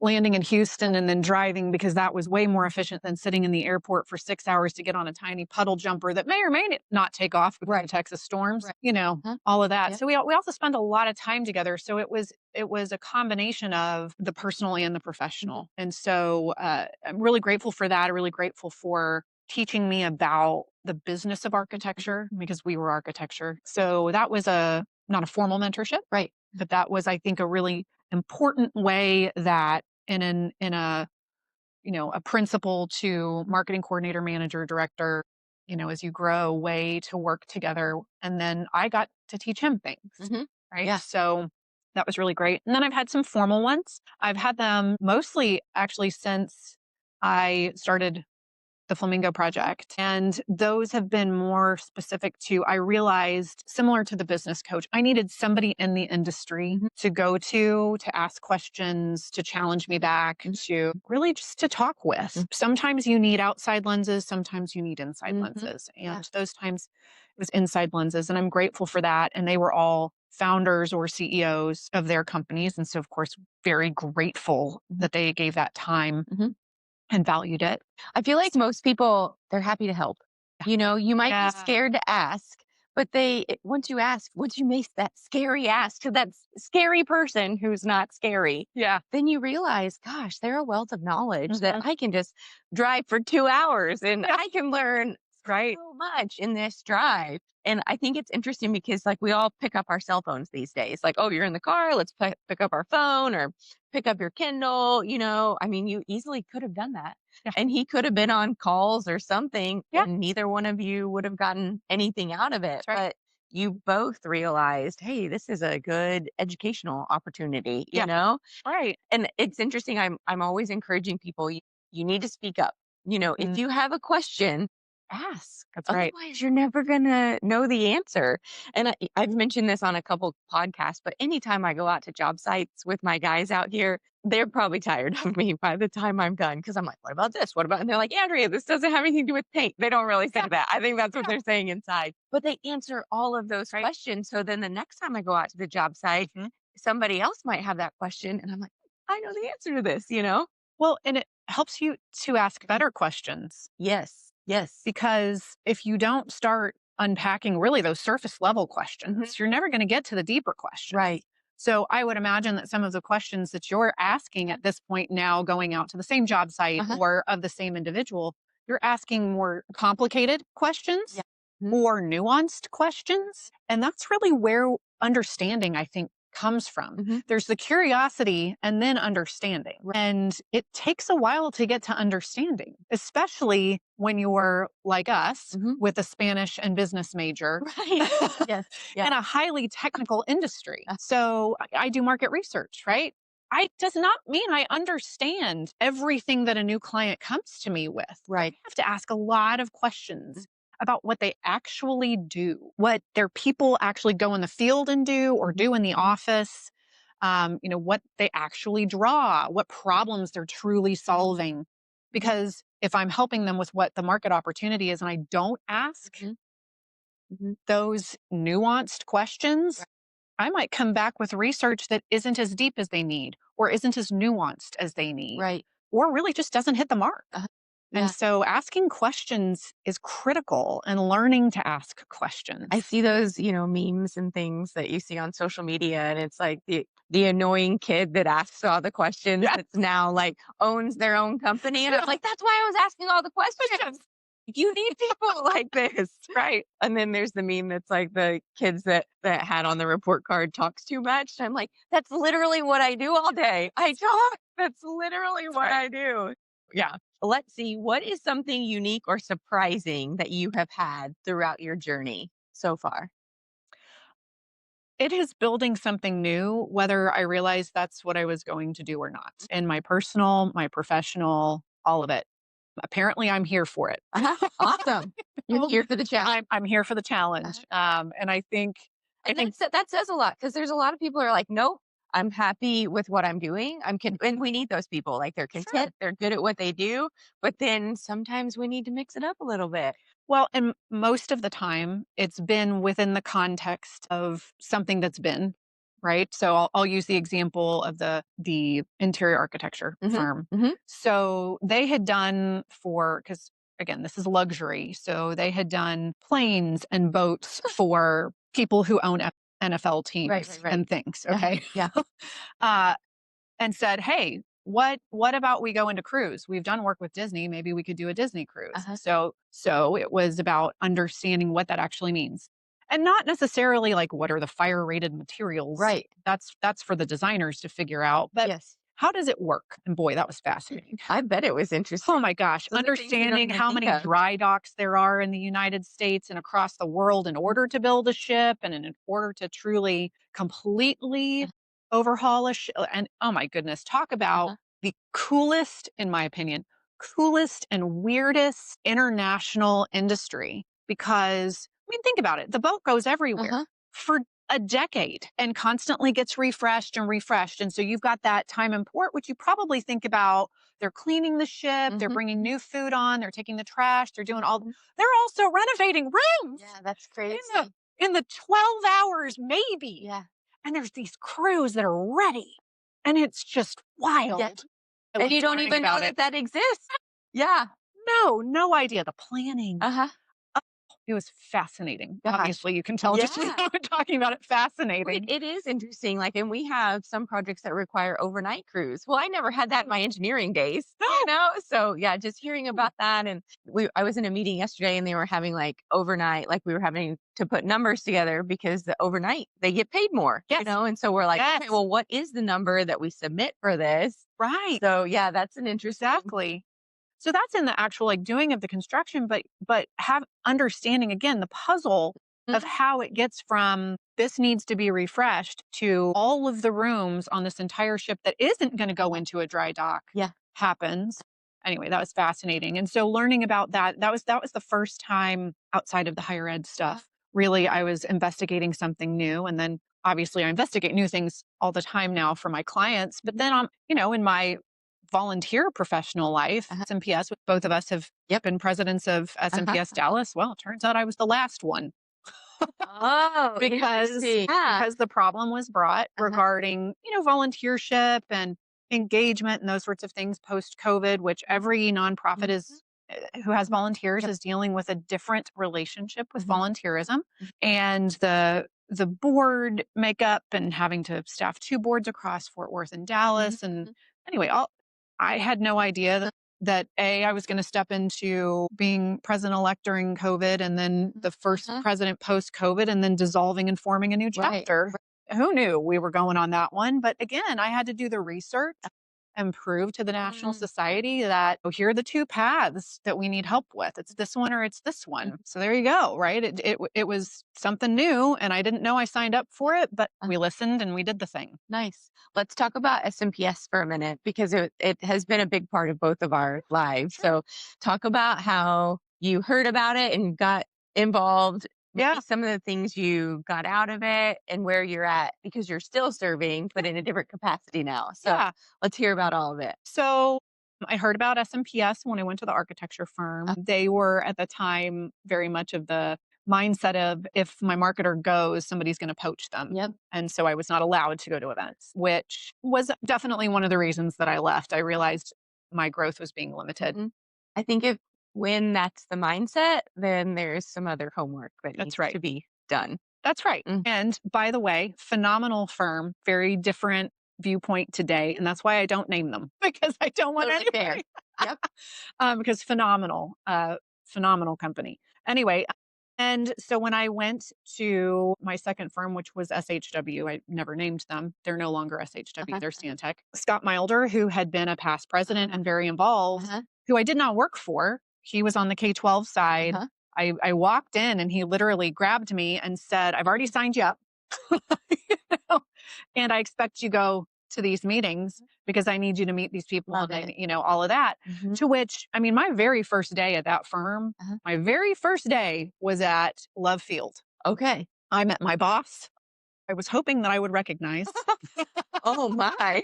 Speaker 3: landing in Houston and then driving, because that was way more efficient than sitting in the airport for 6 hours to get on a tiny puddle jumper that may or may not take off because of Texas storms.
Speaker 2: Right. Huh?
Speaker 3: All of that.
Speaker 2: Yeah.
Speaker 3: So we also spent a lot of time together. So it was a combination of the personal and the professional. And so I'm really grateful for that. I'm really grateful for teaching me about the business of architecture, because we were architecture. So that was not a formal mentorship,
Speaker 2: Right.
Speaker 3: but that was, I think, a really important way that in a a principal to marketing coordinator, manager, director, as you grow, way to work together. And then I got to teach him things.
Speaker 2: Mhm.
Speaker 3: Right.
Speaker 2: Yeah.
Speaker 3: So that was really great. And then I've had some formal ones. I've had them mostly actually since I started the Flamingo Project. And those have been more specific to, I realized, similar to the business coach, I needed somebody in the industry to go to ask questions, to challenge me back, to really just to talk with. Sometimes you need outside lenses, sometimes you need inside lenses. And those times it was inside lenses. And I'm grateful for that. And they were all founders or CEOs of their companies. And so, of course, very grateful that they gave that time and valued it.
Speaker 2: I feel like most people, they're happy to help. You might
Speaker 3: Yeah.
Speaker 2: be scared to ask, but once you make that scary ask to that scary person who's not scary,
Speaker 3: Yeah.
Speaker 2: then you realize, gosh, they're a wealth of knowledge that I can just drive for 2 hours and I can learn
Speaker 3: Right.
Speaker 2: so much in this drive. And I think it's interesting because like we all pick up our cell phones these days. Like, oh, you're in the car, let's pick up our phone or pick up your Kindle. I mean, you easily could have done that.
Speaker 3: Yeah.
Speaker 2: And he could have been on calls or something.
Speaker 3: Yeah.
Speaker 2: And neither one of you would have gotten anything out of it.
Speaker 3: Right.
Speaker 2: But you both realized, hey, this is a good educational opportunity,
Speaker 3: Yeah. Right.
Speaker 2: And it's interesting. I'm always encouraging people, you need to speak up. If you have a question, ask.
Speaker 3: That's right.
Speaker 2: Otherwise, you're never going to know the answer. And I've mentioned this on a couple podcasts, but anytime I go out to job sites with my guys out here, they're probably tired of me by the time I'm done because I'm like, what about this? What about? And they're like, Andrea, this doesn't have anything to do with paint. They don't really say that. I think that's what they're saying inside. But they answer all of those questions. So then the next time I go out to the job site, somebody else might have that question. And I'm like, I know the answer to this.
Speaker 3: Well, and it helps you to ask better questions,
Speaker 2: Yes. Yes.
Speaker 3: because if you don't start unpacking really those surface level questions, you're never going to get to the deeper questions.
Speaker 2: Right.
Speaker 3: So I would imagine that some of the questions that you're asking at this point now, going out to the same job site
Speaker 2: Uh-huh.
Speaker 3: or of the same individual, you're asking more complicated questions,
Speaker 2: Yeah. Mhm.
Speaker 3: more nuanced questions. And that's really where understanding, I think, comes from.
Speaker 2: Mhm.
Speaker 3: There's the curiosity and then understanding.
Speaker 2: Right.
Speaker 3: And it takes a while to get to understanding, especially when you're like us
Speaker 2: Mhm.
Speaker 3: with a Spanish and business major
Speaker 2: Right. Yes. Yeah.
Speaker 3: in a highly technical industry.
Speaker 2: Uh.
Speaker 3: So I do market research, right? I does not mean I understand everything that a new client comes to me with.
Speaker 2: Right.
Speaker 3: I have to ask a lot of questions about what they actually do, what their people actually go in the field and do or do in the office. What they actually draw, what problems they're truly solving. Because if I'm helping them with what the market opportunity is and I don't ask
Speaker 2: Mhm. Mhm.
Speaker 3: those nuanced questions,
Speaker 2: Right.
Speaker 3: I might come back with research that isn't as deep as they need, or isn't as nuanced as they need,
Speaker 2: Right.
Speaker 3: or really just doesn't hit the mark.
Speaker 2: Uh-huh.
Speaker 3: And
Speaker 2: Yeah.
Speaker 3: so asking questions is critical, and learning to ask
Speaker 2: I
Speaker 3: questions.
Speaker 2: see those, memes and things that you see on social media, and it's like the annoying kid that asks all the questions
Speaker 3: Yes.
Speaker 2: that's now like owns their own company. And I'm like, that's why I was asking all the questions. You need people like this.
Speaker 3: Right.
Speaker 2: And then there's the meme that's like the kids that had on the report card talks too much. I'm like, that's literally what I do all day. I talk. That's literally what I do. Yeah. Let's see. What is something unique or surprising that you have had throughout your journey so far?
Speaker 3: It is building something new, whether I realize that's what I was going to do or not. In my personal, my professional, all of it. Apparently, I'm here for it.
Speaker 2: Uh-huh. Awesome. You're here for the challenge.
Speaker 3: I'm here for the
Speaker 2: Uh-huh.
Speaker 3: challenge. And I
Speaker 2: And
Speaker 3: think
Speaker 2: that says a lot because there's a lot of people who are like, nope, I'm happy with what I'm doing. And we need those people. Like they're
Speaker 3: sure.
Speaker 2: content, they're good at what they do, but then sometimes we need to mix it up a little bit.
Speaker 3: Well, and most of the time, it's been within the context of something that's been right. So I'll use the example of the interior architecture
Speaker 2: Hmm.
Speaker 3: firm.
Speaker 2: Hmm.
Speaker 3: So they had done for because again, this is luxury. So they had done planes and boats for people who own NFL
Speaker 2: Right,
Speaker 3: teams
Speaker 2: right, right.
Speaker 3: and things.
Speaker 2: Yeah.
Speaker 3: Okay,
Speaker 2: Yeah.
Speaker 3: uh, and said, "Hey, what about we go into cruise? We've done work with Disney. Maybe we could do a Disney cruise."
Speaker 2: Uh-huh.
Speaker 3: So it was about understanding what that actually means. And not necessarily like what are the fire rated materials.
Speaker 2: Right.
Speaker 3: That's for the designers to figure out. But
Speaker 2: Yes.
Speaker 3: how does it work? And boy, that was fascinating.
Speaker 2: I bet it was interesting.
Speaker 3: Oh my gosh,
Speaker 2: Those are things you don't
Speaker 3: understanding
Speaker 2: even
Speaker 3: how
Speaker 2: think
Speaker 3: many
Speaker 2: of.
Speaker 3: dry docks there are in the United States and across the world in order to build a ship and in order to truly completely overhaul a ship. And oh my goodness, talk about
Speaker 2: Uh-huh.
Speaker 3: the coolest, in my opinion, coolest and weirdest international industry. Because, I mean, think about it. The boat goes everywhere
Speaker 2: Uh-huh.
Speaker 3: for a decade and constantly gets refreshed and refreshed. And so you've got that time in port, which you probably think about. They're cleaning the ship, they're
Speaker 2: Mhm.
Speaker 3: bringing new food on, they're taking the trash, they're doing all,
Speaker 2: Mhm.
Speaker 3: they're also renovating rooms
Speaker 2: Yeah, that's
Speaker 3: in
Speaker 2: crazy.
Speaker 3: the 12 hours, maybe.
Speaker 2: Yeah.
Speaker 3: And there's these crews that are ready. And it's just
Speaker 2: Yeah.
Speaker 3: wild. I
Speaker 2: And
Speaker 3: loved
Speaker 2: you don't
Speaker 3: learning
Speaker 2: even know
Speaker 3: about it.
Speaker 2: that exists. Yeah.
Speaker 3: No idea. The planning.
Speaker 2: Uh-huh.
Speaker 3: It was fascinating.
Speaker 2: Gosh.
Speaker 3: Obviously, you can tell just
Speaker 2: Yeah.
Speaker 3: now talking about it,
Speaker 2: Well,
Speaker 3: fascinating.
Speaker 2: it is interesting. Like, and we have some projects that require overnight crews. Well, I never had that in my engineering days,
Speaker 3: No.
Speaker 2: So yeah, just hearing about that. And I was in a meeting yesterday and they were having like overnight, like we were having to put numbers together because the overnight they get paid more,
Speaker 3: Yes.
Speaker 2: And so we're like,
Speaker 3: Yes.
Speaker 2: okay, well, what is the number that we submit for this?
Speaker 3: Right.
Speaker 2: So yeah, that's an interesting.
Speaker 3: Exactly. So that's in the actual like doing of the construction, but have understanding again the puzzle of
Speaker 2: Mhm.
Speaker 3: how it gets from this needs to be refreshed to all of the rooms on this entire ship that isn't going to go into a dry dock
Speaker 2: Yeah.
Speaker 3: happens. Anyway, that was fascinating. And so learning about that was the first time outside of the higher ed stuff. Really, I was investigating something new. And then obviously I investigate new things all the time now for my clients. But then in my volunteer professional life,
Speaker 2: Uh-huh.
Speaker 3: SMPS, both of us have
Speaker 2: Yep.
Speaker 3: been presidents of
Speaker 2: Uh-huh.
Speaker 3: SMPS Dallas. Well, it turns out I was the last one
Speaker 2: Oh,
Speaker 3: because
Speaker 2: interesting. Yeah.
Speaker 3: because the problem was brought
Speaker 2: Uh-huh.
Speaker 3: regarding, volunteership and engagement and those sorts of things post-COVID, which every nonprofit is who has volunteers
Speaker 2: Yep.
Speaker 3: is dealing with a different relationship with
Speaker 2: Mhm.
Speaker 3: volunteerism and the board makeup and having to staff 2 boards across Fort Worth and Dallas. And anyway, I had no idea that I was going to step into being president-elect during COVID and then the first president post-COVID and then dissolving and forming a new
Speaker 2: Right.
Speaker 3: chapter. Who knew we were going on that one? But again, I had to do the research and prove to the National Society that, oh, here are the 2 paths that we need help with. It's this one or it's this one. So there you go, right? It was something new and I didn't know I signed up for it, but we listened and we did the thing.
Speaker 2: Nice. Let's talk about SMPS for a minute because it has been a big part of both of our lives. So talk about how you heard about it and got involved.
Speaker 3: Yeah.
Speaker 2: Maybe some of the things you got out of it and where you're at because you're still serving, but in a different capacity now. So
Speaker 3: Yeah.
Speaker 2: let's hear about all of it.
Speaker 3: So I heard about SMPS when I went to the architecture firm. They were at the time very much of the mindset of if my marketer goes, somebody's going to poach them.
Speaker 2: Yep.
Speaker 3: And so I was not allowed to go to events, which was definitely one of the reasons that I left. I realized my growth was being limited.
Speaker 2: I think when that's the mindset, then there's some other homework that needs to be done.
Speaker 3: That's right. And by the way, phenomenal firm, very different viewpoint today. And that's why I don't name them because I don't want
Speaker 2: Totally fair.
Speaker 3: anybody.
Speaker 2: Yep.
Speaker 3: Because phenomenal company. Anyway, and so when I went to my second firm, which was SHW, I never named them. They're no longer SHW, they're Stantec. Scott Milder, who had been a past president and very involved, who I did not work for, he was on the K-12 side. I walked in and he literally grabbed me and said, I've already signed you up. You know? And I expect you go to these meetings because I need you to meet these people and, you know, all of that. To which, I mean, my very first day at that firm, my very first day was at Love Field.
Speaker 2: Okay.
Speaker 3: I met my boss. I was hoping that I would recognize
Speaker 2: Oh my.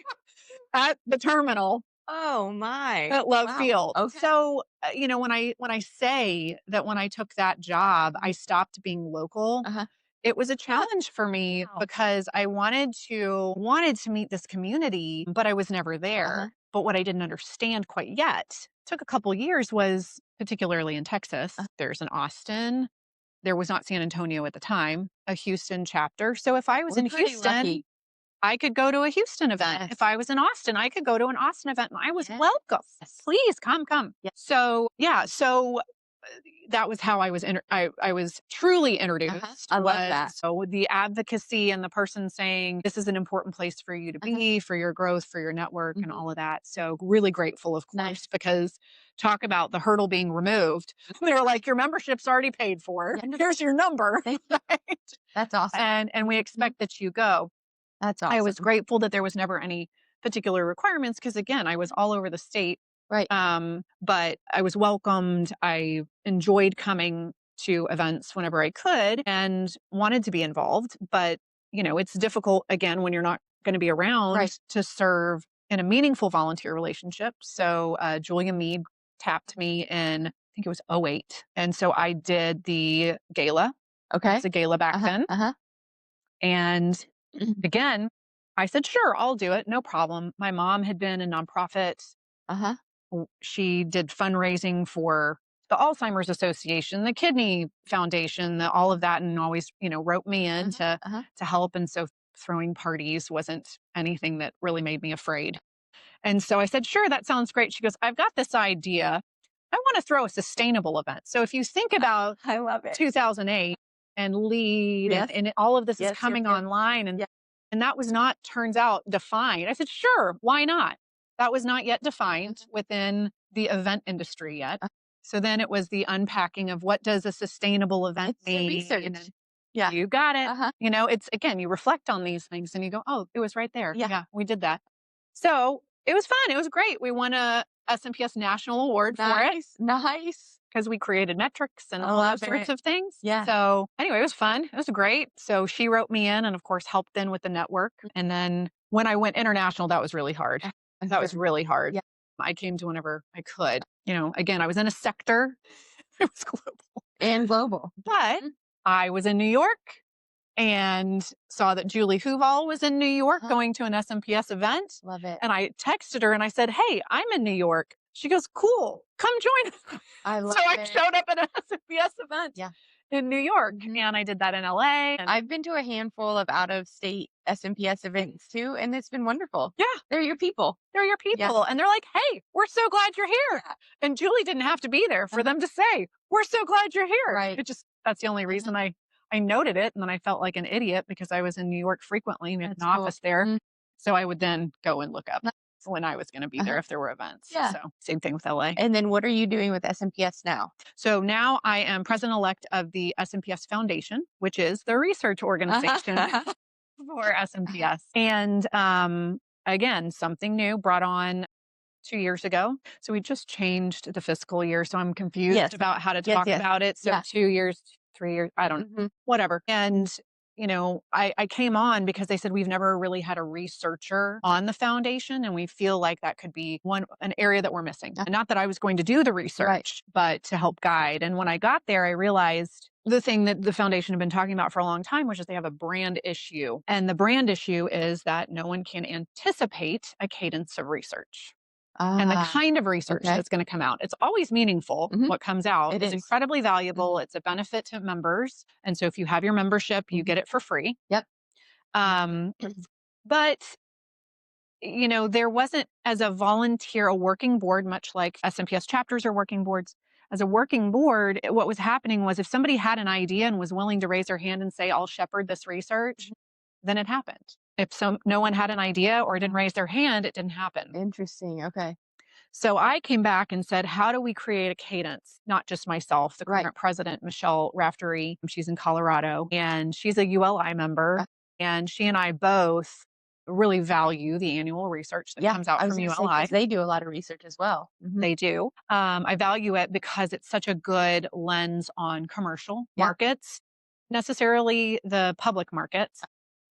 Speaker 3: at the terminal
Speaker 2: Oh my.
Speaker 3: at Love
Speaker 2: Wow.
Speaker 3: Field.
Speaker 2: Okay.
Speaker 3: So, you know, when I say that when I took that job, I stopped being local. It was a challenge for me because I wanted to meet this community, but I was never there. But what I didn't understand quite yet, took a couple years, was particularly in Texas. There's an Austin. There was not San Antonio at the time, a Houston chapter. So if I was in Houston,
Speaker 2: lucky.
Speaker 3: I could go to a Houston event.
Speaker 2: Yes.
Speaker 3: If I was in Austin, I could go to an Austin event and I was
Speaker 2: Yes.
Speaker 3: welcome. Please come.
Speaker 2: Yes.
Speaker 3: So yeah, that was how I was I was truly introduced.
Speaker 2: I love that.
Speaker 3: So the advocacy and the person saying this is an important place for you to be, for your growth, for your network, and all of that. So really grateful, of course, because talk about the hurdle being removed. They were like, your membership's already paid for. Here's your number. Right?
Speaker 2: That's awesome.
Speaker 3: And we expect that you go.
Speaker 2: That's awesome.
Speaker 3: I was grateful that there was never any particular requirements because again, I was all over the state.
Speaker 2: Right.
Speaker 3: But I was welcomed. I enjoyed coming to events whenever I could and wanted to be involved. But, you know, it's difficult again when you're not going to be around to serve in a meaningful volunteer relationship. So Julia Mead tapped me in, I think it was 2008. And so I did the gala.
Speaker 2: Okay.
Speaker 3: It's a gala back then. And again, I said, sure, I'll do it. No problem. My mom had been a nonprofit. She did fundraising for the Alzheimer's Association, the Kidney Foundation, all of that, and always, you know, wrote me in to help. And so throwing parties wasn't anything that really made me afraid. And so I said, sure, that sounds great. She goes, I've got this idea. I want to throw a sustainable event. So if you think about
Speaker 2: I love it.
Speaker 3: 2008 and LEED and all of this is coming online and that was not, turns out, defined. I said, sure, why not? That was not yet defined within the event industry yet. So then it was the unpacking of what does a sustainable event mean?
Speaker 2: Research.
Speaker 3: You got it. You know, it's again, you reflect on these things and you go, oh, it was right there. Yeah, we did that. So it was fun. It was great. We won a SMPS National Award for it.
Speaker 2: Nice.
Speaker 3: Because we created metrics and all those sorts of things.
Speaker 2: Yeah.
Speaker 3: So anyway, it was fun. It was great. So she wrote me in and of course helped in with the network. And then when I went international, that was really hard. That was really hard. Yeah. I came to whenever I could. You know, again, I was in a sector. It was global.
Speaker 2: And global.
Speaker 3: But I was in New York and saw that Julie Huval was in New York going to an SMPS event.
Speaker 2: Love it.
Speaker 3: And I texted her and I said, "Hey, I'm in New York." She goes, "Cool, come join us."
Speaker 2: I love
Speaker 3: So I
Speaker 2: it.
Speaker 3: showed up at an SMPS event
Speaker 2: Yeah.
Speaker 3: in New York, and I did that in LA. And
Speaker 2: I've been to a handful of out-of-state SMPS events too, and it's been wonderful.
Speaker 3: yeah,
Speaker 2: They're your people.
Speaker 3: they're your people. And they're like, "Hey, we're so glad you're here." And Julie didn't have to be there for them to say, "We're so glad you're here."
Speaker 2: Right.
Speaker 3: That's the only reason I noted it. And then I felt like an idiot because I was in New York frequently. We had
Speaker 2: That's
Speaker 3: an
Speaker 2: cool.
Speaker 3: office there. So I would then go and look up when I was going to be there if there were events.
Speaker 2: Yeah.
Speaker 3: So same thing with LA.
Speaker 2: And then what are you doing with SMPS now?
Speaker 3: So now I am president-elect of the SMPS Foundation, which is the research organization for SMPS. And again, something new brought on 2 years ago. So we just changed the fiscal year. So I'm confused about how to talk about it. So 2 years, 3 years, I don't know, whatever. And I came on because they said we've never really had a researcher on the foundation, and we feel like that could be an area that we're missing. And not that I was going to do the research, but to help guide. And when I got there, I realized the thing that the foundation had been talking about for a long time, which is they have a brand issue. And the brand issue is that no one can anticipate a cadence of research. And the kind of research that's going to come out. It's always meaningful. What comes out is incredibly valuable. It's a benefit to members. And so if you have your membership, you get it for free.
Speaker 2: Yep.
Speaker 3: But, there wasn't, as a volunteer, a working board, much like SMPS chapters are working boards. As a working board, what was happening was if somebody had an idea and was willing to raise their hand and say, "I'll shepherd this research," then it happened. If no one had an idea or didn't raise their hand, it didn't happen.
Speaker 2: Interesting. Okay.
Speaker 3: So I came back and said, how do we create a cadence? Not just myself, the current president, Michelle Raftery, she's in Colorado, and she's a ULI member. And she and I both really value the annual research that comes out from ULI.
Speaker 2: They do a lot of research as well.
Speaker 3: They do. I value it because it's such a good lens on commercial markets, necessarily the public markets.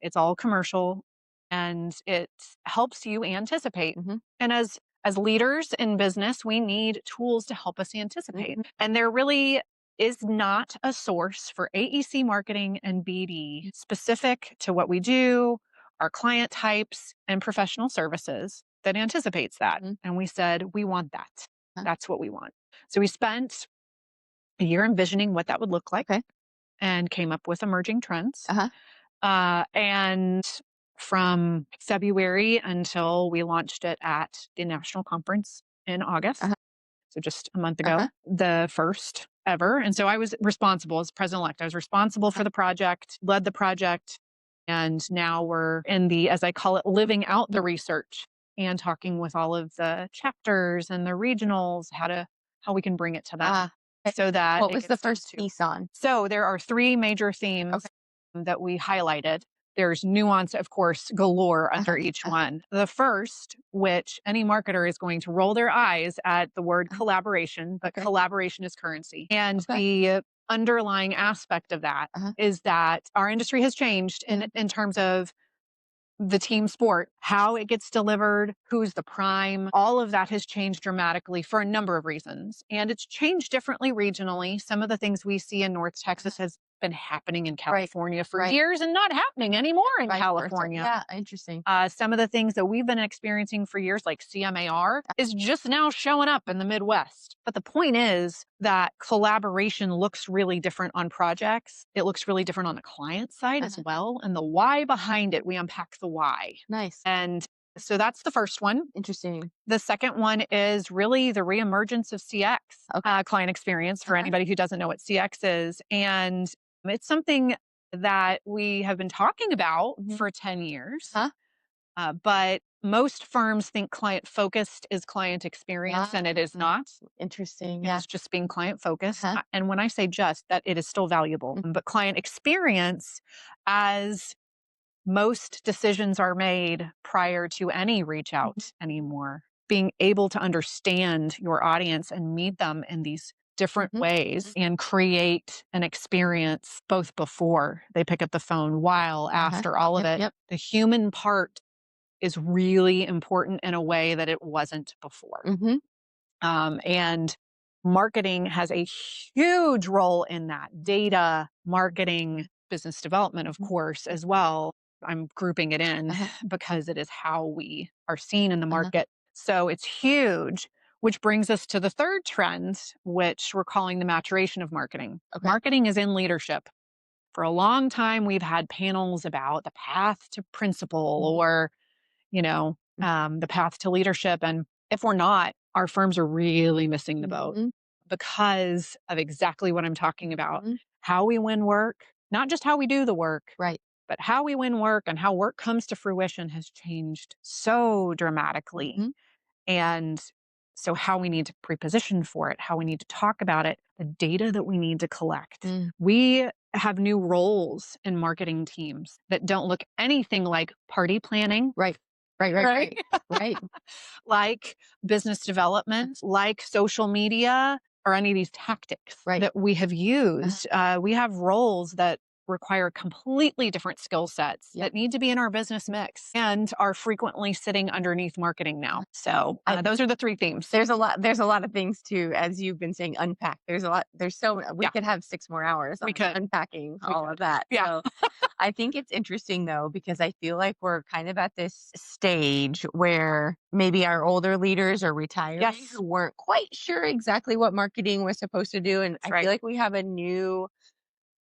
Speaker 3: It's all commercial, and it helps you anticipate. And as leaders in business, we need tools to help us anticipate. And there really is not a source for AEC marketing and BD specific to what we do, our client types, and professional services that anticipates that. And we said, we want that. That's what we want. So we spent a year envisioning what that would look like and came up with emerging trends. And from February until we launched it at the national conference in August, so just a month ago, the first ever. And so I was responsible as president-elect. I was responsible for the project, led the project, and now we're in the, as I call it, living out the research and talking with all of the chapters and the regionals, how we can bring it to them. So that
Speaker 2: what was the first piece on?
Speaker 3: So there are 3 major themes that we highlighted. There's nuance, of course, galore under each one. The first, which any marketer is going to roll their eyes at the word collaboration, but collaboration is currency. And the underlying aspect of that is that our industry has changed in terms of the team sport, how it gets delivered, who's the prime, all of that has changed dramatically for a number of reasons. And it's changed differently regionally. Some of the things we see in North Texas has been happening in California for years and not happening anymore in California.
Speaker 2: Yeah, interesting.
Speaker 3: Some of the things that we've been experiencing for years, like CMAR, is just now showing up in the Midwest. But the point is that collaboration looks really different on projects. It looks really different on the client side as well. And the why behind it, we unpack the why.
Speaker 2: Nice.
Speaker 3: And so that's the first one.
Speaker 2: Interesting.
Speaker 3: The second one is really the reemergence of CX, client experience, for anybody who doesn't know what CX is. And it's something that we have been talking about for 10 years. But most firms think client focused is client experience, and it is not.
Speaker 2: Interesting.
Speaker 3: It's just being client focused. And when I say just, that it is still valuable. But client experience, as most decisions are made prior to any reach out anymore, being able to understand your audience and meet them in these different ways and create an experience both before they pick up the phone, while, after, all of it. The human part is really important in a way that it wasn't before. And marketing has a huge role in that. Data, marketing, business development, of course, as well. I'm grouping it in because it is how we are seen in the market. So it's huge, which brings us to the third trend, which we're calling the maturation of marketing.
Speaker 2: Okay.
Speaker 3: Marketing is in leadership. For a long time, we've had panels about the path to principal or, the path to leadership. And if we're not, our firms are really missing the boat because of exactly what I'm talking about. How we win work, not just how we do the work,
Speaker 2: Right.
Speaker 3: but how we win work and how work comes to fruition has changed so dramatically. And so how we need to pre-position for it, how we need to talk about it, the data that we need to collect. We have new roles in marketing teams that don't look anything like party planning.
Speaker 2: Right.
Speaker 3: Right.
Speaker 2: Right.
Speaker 3: Like business development, like social media, or any of these tactics that we have used. We have roles that require completely different skill sets that need to be in our business mix and are frequently sitting underneath marketing now. So those are the three themes.
Speaker 2: There's a lot of things to, as you've been saying, unpack. There's a lot. There's so we could have 6 more hours on unpacking all of that.
Speaker 3: Yeah.
Speaker 2: So I think it's interesting though, because I feel like we're kind of at this stage where maybe our older leaders are retiring who weren't quite sure exactly what marketing was supposed to do. And I feel like we have a new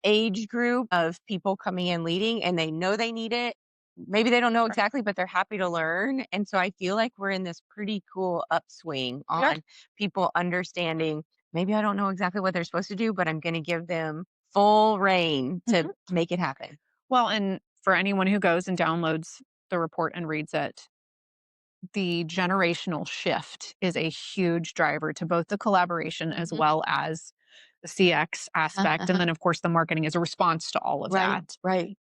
Speaker 2: age group of people coming in leading, and they know they need it. Maybe they don't know exactly, but they're happy to learn. And so I feel like we're in this pretty cool upswing on people understanding, maybe I don't know exactly what they're supposed to do, but I'm going to give them full reign to make it happen.
Speaker 3: Well, and for anyone who goes and downloads the report and reads it, the generational shift is a huge driver to both the collaboration as well as the CX aspect. And then, of course, the marketing is a response to all of that.
Speaker 2: Right.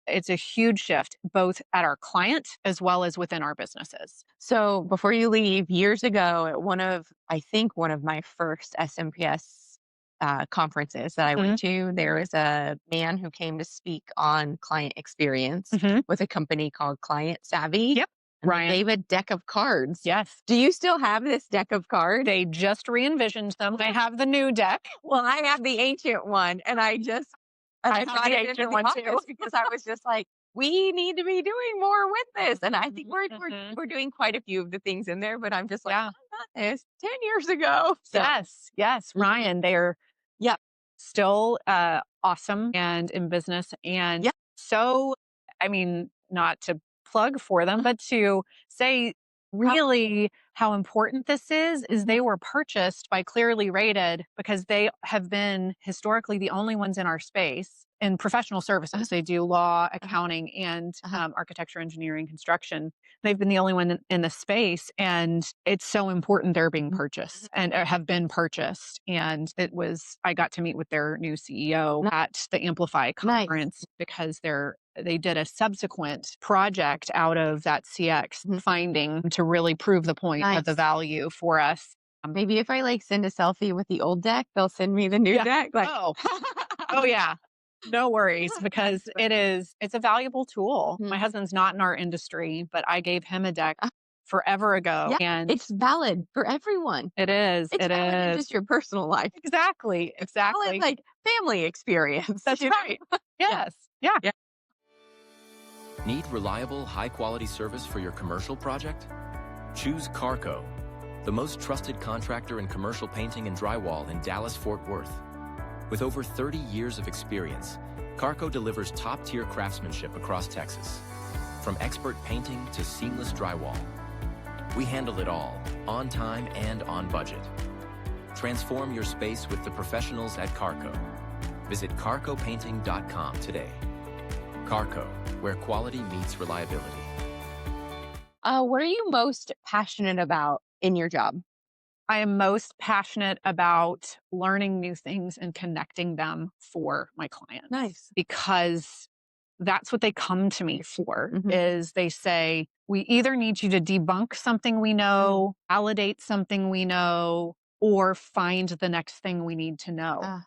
Speaker 3: It's a huge shift, both at our client as well as within our businesses.
Speaker 2: So before you leave, years ago at one of my first SMPS conferences that I went to, there was a man who came to speak on client experience with a company called Client Savvy.
Speaker 3: Yep.
Speaker 2: And they gave a deck of cards.
Speaker 3: Yes.
Speaker 2: Do you still have this deck of cards?
Speaker 3: They just re-envisioned them. I have the new deck.
Speaker 2: Well, I have the ancient one, and I
Speaker 3: have
Speaker 2: brought
Speaker 3: the
Speaker 2: it into
Speaker 3: ancient
Speaker 2: the
Speaker 3: one
Speaker 2: office
Speaker 3: too.
Speaker 2: because I was just like, we need to be doing more with this. And I think we're doing quite a few of the things in there, but I'm just like, I got this 10 years ago. So.
Speaker 3: Yes. Ryan, they're still awesome and in business. And so, I mean, not to plug for them, but to say really how important this is they were purchased by Clearly Rated because they have been historically the only ones in our space in professional services. They do law, accounting, and architecture, engineering, construction. They've been the only one in the space, and it's so important they're being purchased and have been purchased. And I got to meet with their new CEO at the Amplify conference because they did a subsequent project out of that CX finding to really prove the point of the value for us.
Speaker 2: Maybe if I send a selfie with the old deck, they'll send me the new deck.
Speaker 3: Oh yeah. No worries, because it's a valuable tool. My husband's not in our industry, but I gave him a deck forever ago. And
Speaker 2: it's valid for everyone.
Speaker 3: It is.
Speaker 2: It's valid in just your personal life.
Speaker 3: Exactly.
Speaker 2: Valid, family experience.
Speaker 3: That's right. Yes. Yeah.
Speaker 4: Need reliable, high-quality service for your commercial project? Choose Carrco, the most trusted contractor in commercial painting and drywall in Dallas-Fort Worth. With over 30 years of experience, Carrco delivers top-tier craftsmanship across Texas. From expert painting to seamless drywall, we handle it all, on time and on budget. Transform your space with the professionals at Carrco. Visit carrcopainting.com today. Carrco, where quality meets reliability.
Speaker 2: What are you most passionate about in your job?
Speaker 3: I am most passionate about learning new things and connecting them for my clients.
Speaker 2: Nice.
Speaker 3: Because that's what they come to me for, is they say, we either need you to debunk something we know, validate something we know, or find the next thing we need to know.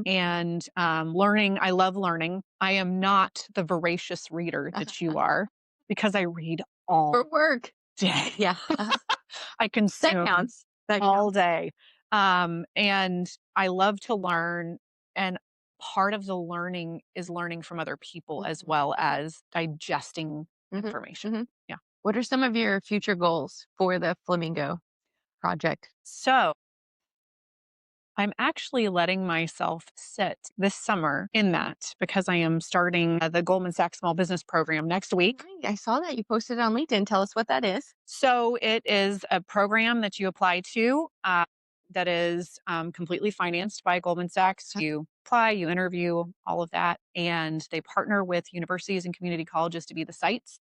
Speaker 3: And learning, I love learning. I am not the voracious reader that you are, because I read all
Speaker 2: for work
Speaker 3: day.
Speaker 2: Yeah.
Speaker 3: I consume
Speaker 2: That counts.
Speaker 3: all day. And I love to learn. And part of the learning is learning from other people as well as digesting information.
Speaker 2: Mhm.
Speaker 3: Yeah.
Speaker 2: What are some of your future goals for the Flamingo project?
Speaker 3: So I'm actually letting myself sit this summer in that because I am starting the Goldman Sachs Small Business Program next week.
Speaker 2: I saw that you posted on LinkedIn. Tell us what that is.
Speaker 3: So it is a program that you apply to that is completely financed by Goldman Sachs. You apply, you interview, all of that. And they partner with universities and community colleges to be the sites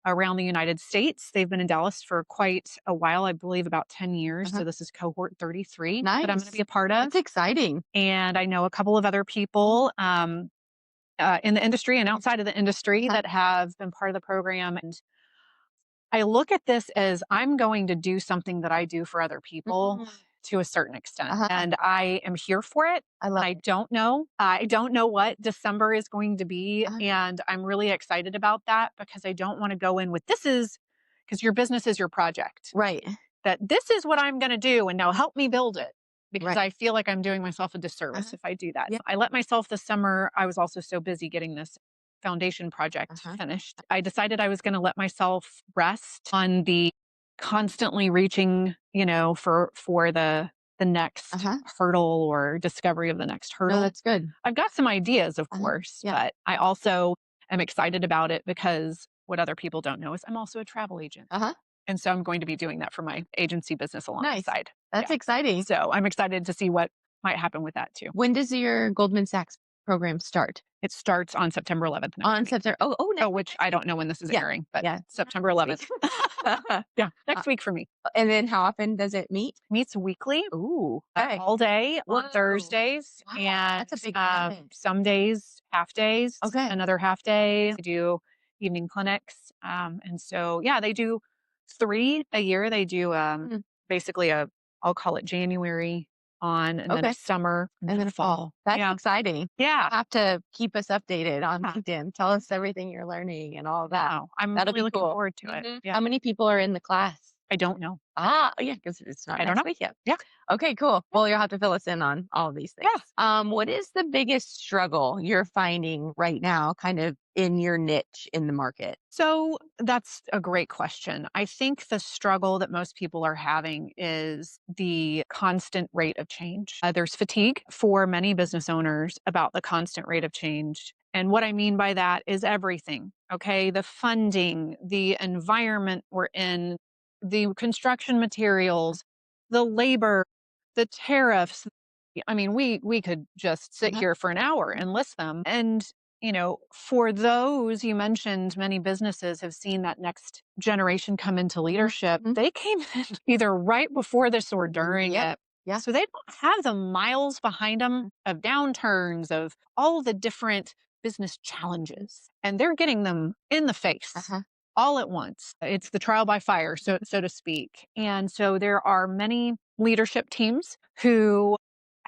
Speaker 3: around the United States. They've been in Dallas for quite a while, I believe about 10 years. So this is cohort 33 that I'm going to be a part of.
Speaker 2: That's exciting.
Speaker 3: And I know a couple of other people in the industry and outside of the industry that have been part of the program. And I look at this as I'm going to do something that I do for other people to a certain extent. And I am here for it. I don't know. I don't know what December is going to be. And I'm really excited about that because I don't want to go in with because your business is your project.
Speaker 2: Right.
Speaker 3: That this is what I'm going to do and now help me build it. Because I feel like I'm doing myself a disservice if I do that. I let myself this summer. I was also so busy getting this foundation project finished. I decided I was going to let myself rest on the constantly reaching, for the next hurdle or discovery of the next hurdle.
Speaker 2: No, that's good.
Speaker 3: I've got some ideas, of course, but I also am excited about it because what other people don't know is I'm also a travel agent. And so I'm going to be doing that for my agency business alongside.
Speaker 2: That's exciting.
Speaker 3: So I'm excited to see what might happen with that too.
Speaker 2: When does your Goldman Sachs program start?
Speaker 3: It starts on September 11th.
Speaker 2: On September.
Speaker 3: Which I don't know when this is airing, but September 11th. Next week for me.
Speaker 2: And then how often does it meet?
Speaker 3: Meets weekly.
Speaker 2: Ooh,
Speaker 3: all day on Thursdays.
Speaker 2: Wow,
Speaker 3: and
Speaker 2: that's a big commitment.
Speaker 3: some days, half days.
Speaker 2: Okay.
Speaker 3: Another half day. I do evening clinics. And so, they do 3 a year. They do basically I'll call it January on, and then a summer,
Speaker 2: and then fall. That's exciting.
Speaker 3: Yeah.
Speaker 2: You'll have to keep us updated on LinkedIn. Tell us everything you're learning and all of that.
Speaker 3: Wow. I'm
Speaker 2: That'll
Speaker 3: really
Speaker 2: be
Speaker 3: looking
Speaker 2: cool.
Speaker 3: forward to it. Yeah.
Speaker 2: How many people are in the class?
Speaker 3: I don't know.
Speaker 2: Because it's not
Speaker 3: I don't
Speaker 2: next
Speaker 3: know.
Speaker 2: week yet.
Speaker 3: Yeah.
Speaker 2: Okay, cool. Well, you'll have to fill us in on all of these things.
Speaker 3: Yeah.
Speaker 2: What is the biggest struggle you're finding right now, kind of in your niche in the market?
Speaker 3: So that's a great question. I think the struggle that most people are having is the constant rate of change. There's fatigue for many business owners about the constant rate of change. And what I mean by that is everything, okay? The funding, the environment we're in, the construction materials, the labor, the tariffs. I mean, we could just sit here for an hour and list them. And for those you mentioned, many businesses have seen that next generation come into leadership. They came in either right before this or during it.
Speaker 2: Yeah.
Speaker 3: So they don't have the miles behind them of downturns, of all the different business challenges. And they're getting them in the face all at once. It's the trial by fire, so to speak. And so there are many leadership teams who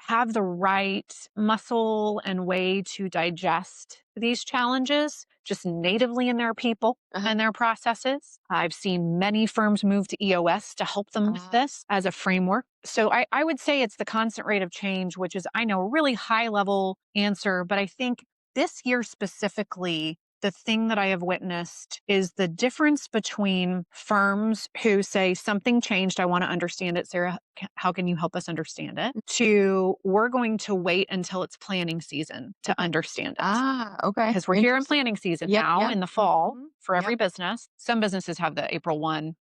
Speaker 3: have the right muscle and way to digest these challenges just natively in their people and their processes. I've seen many firms move to EOS to help them with this as a framework. So I would say it's the constant rate of change, which is, I know, a really high level answer, but I think this year specifically, the thing that I have witnessed is the difference between firms who say something changed, I want to understand it, Sarah, how can you help us understand it? To we're going to wait until it's planning season to understand it.
Speaker 2: Okay.
Speaker 3: Because we're here in planning season now in the fall for every business. Some businesses have the April 1,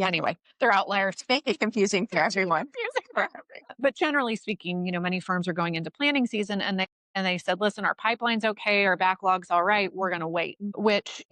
Speaker 3: anyway, they're outliers.
Speaker 2: Make it confusing for everyone.
Speaker 3: But generally speaking, many firms are going into planning season and they said, listen, our pipeline's okay, our backlog's all right, we're going to wait, which,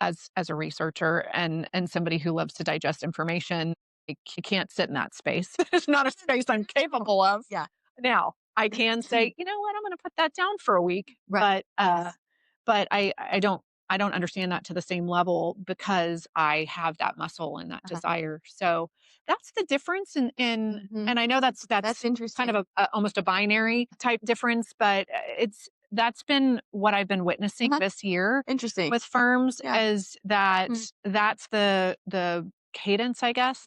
Speaker 3: as a researcher and somebody who loves to digest information, you can't sit in that space. It's not a space I'm capable of.
Speaker 2: Yeah.
Speaker 3: Now, I can say, you know what, I'm going to put that down for a week.
Speaker 2: Right.
Speaker 3: But I don't understand that to the same level because I have that muscle and that desire. So that's the difference and I know that's
Speaker 2: interesting.
Speaker 3: kind of almost a binary type difference, but that's been what I've been witnessing this year.
Speaker 2: Interesting.
Speaker 3: With firms is that that's the cadence, I guess,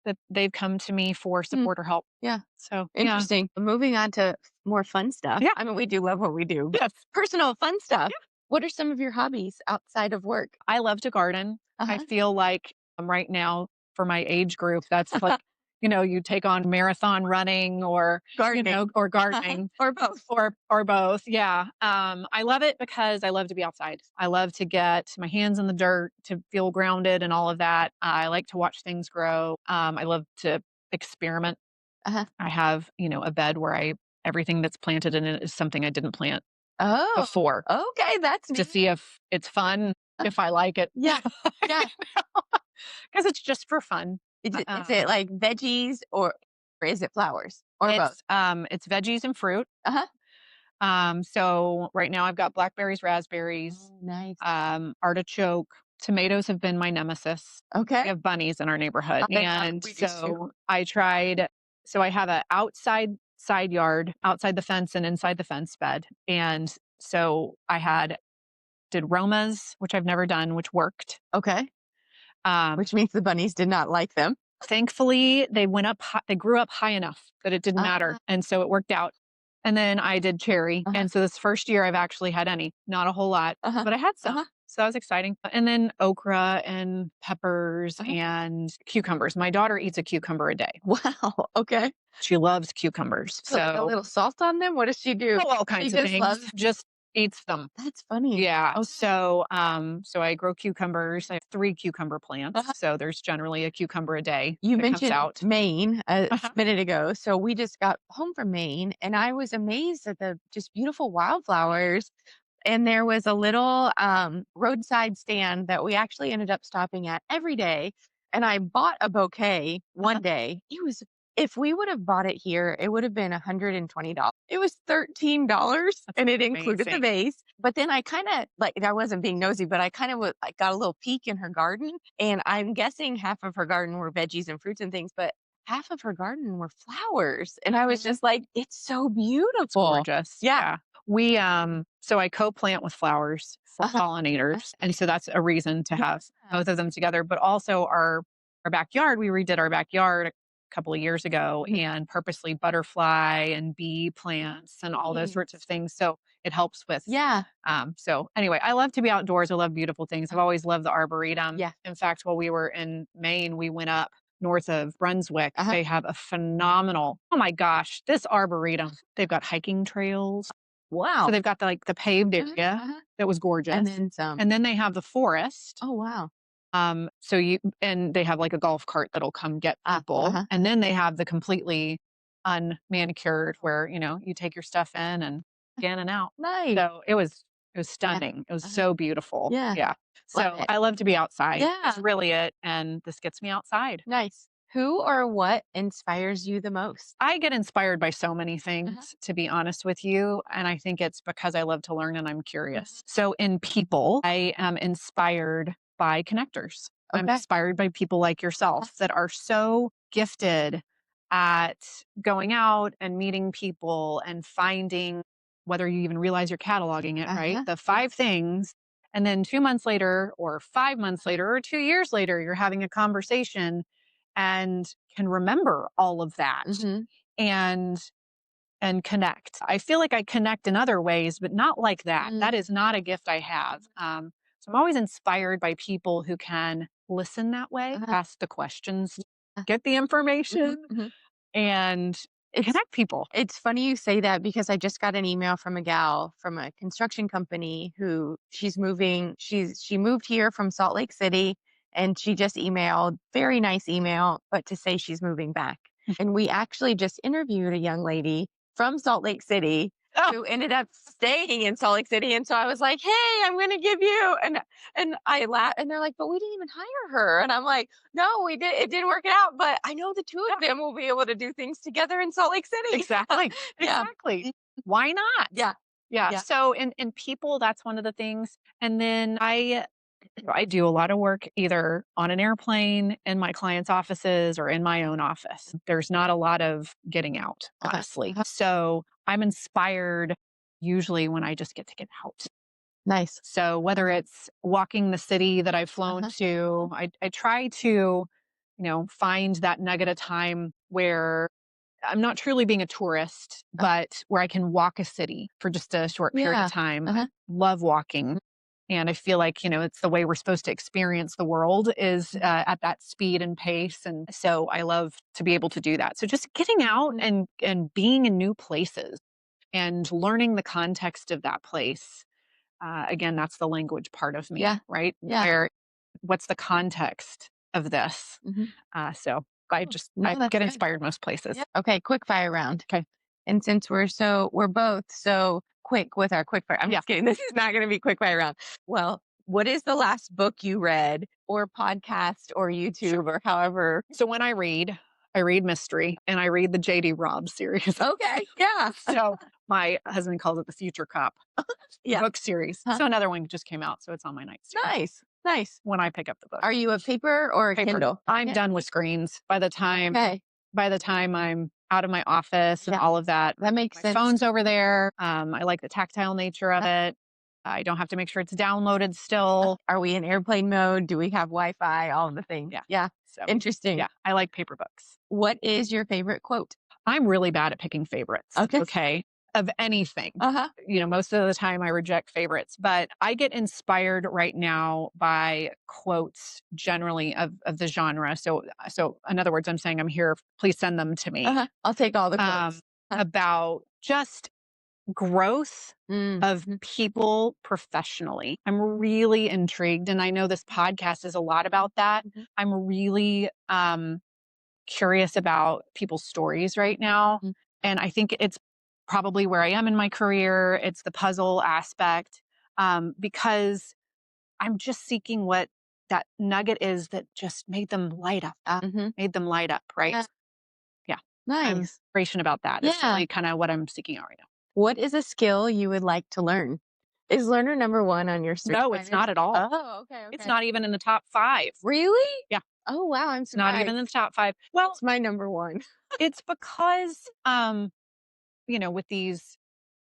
Speaker 3: that they've come to me for support or help.
Speaker 2: Yeah.
Speaker 3: So, yeah.
Speaker 2: Interesting. Moving on to more fun stuff.
Speaker 3: Yeah.
Speaker 2: I mean, we do love what we do, but
Speaker 3: Yes.
Speaker 2: personal fun stuff. What are some of your hobbies outside of work?
Speaker 3: I love to garden. I
Speaker 2: Uh-huh.
Speaker 3: feel like right now for my age group, that's like, you take on marathon running or,
Speaker 2: Gardening.
Speaker 3: or gardening
Speaker 2: Or both.
Speaker 3: or both. Yeah. I love it because I love to be outside. I love to get my hands in the dirt, to feel grounded and all of that. I like to watch things grow. I love to experiment.
Speaker 2: Uh-huh.
Speaker 3: I have, a bed where everything that's planted in it is something I didn't plant
Speaker 2: Oh,
Speaker 3: before,
Speaker 2: okay. That's
Speaker 3: to
Speaker 2: neat.
Speaker 3: see if it's fun, if I like it.
Speaker 2: Yeah. Yeah.
Speaker 3: Because it's just for fun.
Speaker 2: Is it like veggies or is it flowers or both?
Speaker 3: It's veggies and fruit.
Speaker 2: Uh-huh.
Speaker 3: So right now I've got blackberries, raspberries,
Speaker 2: Oh, nice.
Speaker 3: artichoke. Tomatoes have been my nemesis. We
Speaker 2: Okay.
Speaker 3: have bunnies in our neighborhood.
Speaker 2: I know,
Speaker 3: And
Speaker 2: we do too.
Speaker 3: so I have a outside side yard, outside the fence and inside the fence bed. And so did Romas, which I've never done, which worked.
Speaker 2: Okay.
Speaker 3: Um,
Speaker 2: Which means the bunnies did not like them.
Speaker 3: Thankfully, they grew up high enough that it didn't matter.
Speaker 2: Ah.
Speaker 3: And so it worked out. And then I did cherry.
Speaker 2: Uh-huh.
Speaker 3: And so this first year I've actually had any, not a whole lot,
Speaker 2: Uh-huh.
Speaker 3: but I had some.
Speaker 2: Uh-huh.
Speaker 3: So that was exciting. And then okra and peppers
Speaker 2: Uh-huh.
Speaker 3: and cucumbers. My daughter eats a cucumber a day.
Speaker 2: Wow. Okay.
Speaker 3: She loves cucumbers.
Speaker 2: So like a little salt on them? What does she do?
Speaker 3: all kinds of
Speaker 2: just
Speaker 3: things.
Speaker 2: loves-
Speaker 3: Just eats them.
Speaker 2: That's funny.
Speaker 3: Yeah.
Speaker 2: Okay.
Speaker 3: So I grow cucumbers. I have 3 cucumber plants.
Speaker 2: Uh-huh.
Speaker 3: So there's generally a cucumber a day.
Speaker 2: You
Speaker 3: that comes
Speaker 2: mentioned
Speaker 3: out.
Speaker 2: Maine a
Speaker 3: Uh-huh.
Speaker 2: minute ago. So we just got home from Maine and I was amazed at the just beautiful wildflowers. And there was a little roadside stand that we actually ended up stopping at every day. And I bought a bouquet one day. If we would have bought it here, it would have been $120. It was $13 and it included the
Speaker 3: amazing.
Speaker 2: vase. But then I kind of I wasn't being nosy, but I kind of got a little peek in her garden. And I'm guessing half of her garden were veggies and fruits and things, but half of her garden were flowers. And I was just like, it's so beautiful.
Speaker 3: Gorgeous.
Speaker 2: Yeah.
Speaker 3: We so I co-plant with flowers for
Speaker 2: Uh-huh.
Speaker 3: pollinators. And so that's a reason to have
Speaker 2: Yeah.
Speaker 3: both of them together. But also our backyard, we redid our backyard a couple of years ago
Speaker 2: Mhm.
Speaker 3: and purposely butterfly and bee plants and all those sorts of things. So it helps with
Speaker 2: Yeah.
Speaker 3: so anyway, I love to be outdoors. I love beautiful things. I've always loved the Arboretum.
Speaker 2: Yeah.
Speaker 3: In fact, while we were in Maine, we went up north of Brunswick.
Speaker 2: Uh-huh.
Speaker 3: They have a phenomenal, oh my gosh, this Arboretum. They've got hiking trails.
Speaker 2: Wow.
Speaker 3: So they've got the paved
Speaker 2: Uh-huh,
Speaker 3: area
Speaker 2: uh-huh.
Speaker 3: that was gorgeous.
Speaker 2: And then some.
Speaker 3: And then they have the forest.
Speaker 2: Oh, wow.
Speaker 3: And they have like a golf cart that'll come get people.
Speaker 2: Uh-huh.
Speaker 3: And then they have the completely unmanicured where, you take your stuff in and get in and out.
Speaker 2: Nice.
Speaker 3: So it was stunning. It was
Speaker 2: Uh-huh.
Speaker 3: so beautiful.
Speaker 2: Yeah.
Speaker 3: Yeah.
Speaker 2: Love
Speaker 3: So
Speaker 2: it.
Speaker 3: I love to be outside.
Speaker 2: Yeah.
Speaker 3: That's really it. And this gets me outside.
Speaker 2: Nice. Who or what inspires you the most?
Speaker 3: I get inspired by so many things, to be honest with you. And I think it's because I love to learn and I'm curious. So in people, I am inspired by connectors. I'm
Speaker 2: Okay.
Speaker 3: inspired by people like yourself that are so gifted at going out and meeting people and finding, whether you even realize you're cataloging it, right?
Speaker 2: Uh-huh.
Speaker 3: The 5 things. And then 2 months later, or 5 months later, or 2 years later, you're having a conversation and can remember all of that
Speaker 2: Mhm.
Speaker 3: and connect. I feel like I connect in other ways, but not like that.
Speaker 2: Mm.
Speaker 3: That is not a gift I have. So I'm always inspired by people who can listen that way,
Speaker 2: Uh-huh.
Speaker 3: ask the questions,
Speaker 2: Uh,
Speaker 3: get the information,
Speaker 2: mhm.
Speaker 3: and
Speaker 2: It's
Speaker 3: connect people.
Speaker 2: It's funny you say that because I just got an email from a gal from a construction company who she's moving. She moved here from Salt Lake City and she just emailed, very nice email, but to say she's moving back. And we actually just interviewed a young lady from Salt Lake City
Speaker 3: Oh.
Speaker 2: who ended up staying in Salt Lake City. And so I was like, hey, I'm going to give you, and I laugh and they're like, but we didn't even hire her. And I'm like, no, we did. It didn't work out, but I know the two of them will be able to do things together in Salt Lake City.
Speaker 3: Exactly.
Speaker 2: Yeah.
Speaker 3: Exactly. Why not?
Speaker 2: Yeah.
Speaker 3: Yeah.
Speaker 2: Yeah.
Speaker 3: So in people, that's one of the things. And then I do a lot of work either on an airplane, in my clients' offices, or in my own office. There's not a lot of getting out, honestly. So I'm inspired usually when I just get to get out.
Speaker 2: Nice.
Speaker 3: So whether it's walking the city that I've flown to, I try to find that nugget of time where I'm not truly being a tourist, but where I can walk a city for just a short period of time. I love walking. And I feel like, it's the way we're supposed to experience the world is at that speed and pace. And so I love to be able to do that. So just getting out and being in new places and learning the context of that place. Again, that's the language part of me, right? What's the context of this? So I get inspired most places.
Speaker 2: Yeah. Okay, quick fire round.
Speaker 3: Okay.
Speaker 2: And since we're both so quick with our quick fire, I'm just kidding. This is not going to be quick fire round. Well, what is the last book you read or podcast or YouTube or however?
Speaker 3: So when I read mystery and I read the J.D. Robb series.
Speaker 2: Okay. Yeah.
Speaker 3: So my husband calls it the Future Cop book series. So another one just came out. So it's on my nightstand.
Speaker 2: Nice.
Speaker 3: When I pick up the book.
Speaker 2: Are you a paper or a
Speaker 3: Paper.
Speaker 2: Kindle?
Speaker 3: I'm done with screens by the time I'm out of my office and all of that.
Speaker 2: That makes sense.
Speaker 3: My phone's over there. I like the tactile nature of it. I don't have to make sure it's downloaded still.
Speaker 2: Are we in airplane mode? Do we have Wi-Fi? All of the things. Yeah.
Speaker 3: So,
Speaker 2: interesting.
Speaker 3: Yeah. I like paper books.
Speaker 2: What is your favorite quote?
Speaker 3: I'm really bad at picking favorites. Okay. Of anything. Most of the time I reject favorites, but I get inspired right now by quotes generally of the genre. So in other words, I'm saying I'm here. Please send them to me.
Speaker 2: I'll take all the quotes.
Speaker 3: About just growth of people professionally. I'm really intrigued. And I know this podcast is a lot about that. I'm really curious about people's stories right now. And I think it's probably where I am in my career. It's the puzzle aspect because I'm just seeking what that nugget is that just made them light up, right? Yeah.
Speaker 2: Nice.
Speaker 3: I'm inspiration about that. It's really kind of what I'm seeking out right now.
Speaker 2: What is a skill you would like to learn? Is learner number one on your search?
Speaker 3: No, it's not at all.
Speaker 2: Oh, okay.
Speaker 3: It's not even in the top 5.
Speaker 2: Really?
Speaker 3: Yeah.
Speaker 2: Oh, wow. I'm surprised.
Speaker 3: Not even in the top 5. Well,
Speaker 2: it's my number one.
Speaker 3: It's because, with these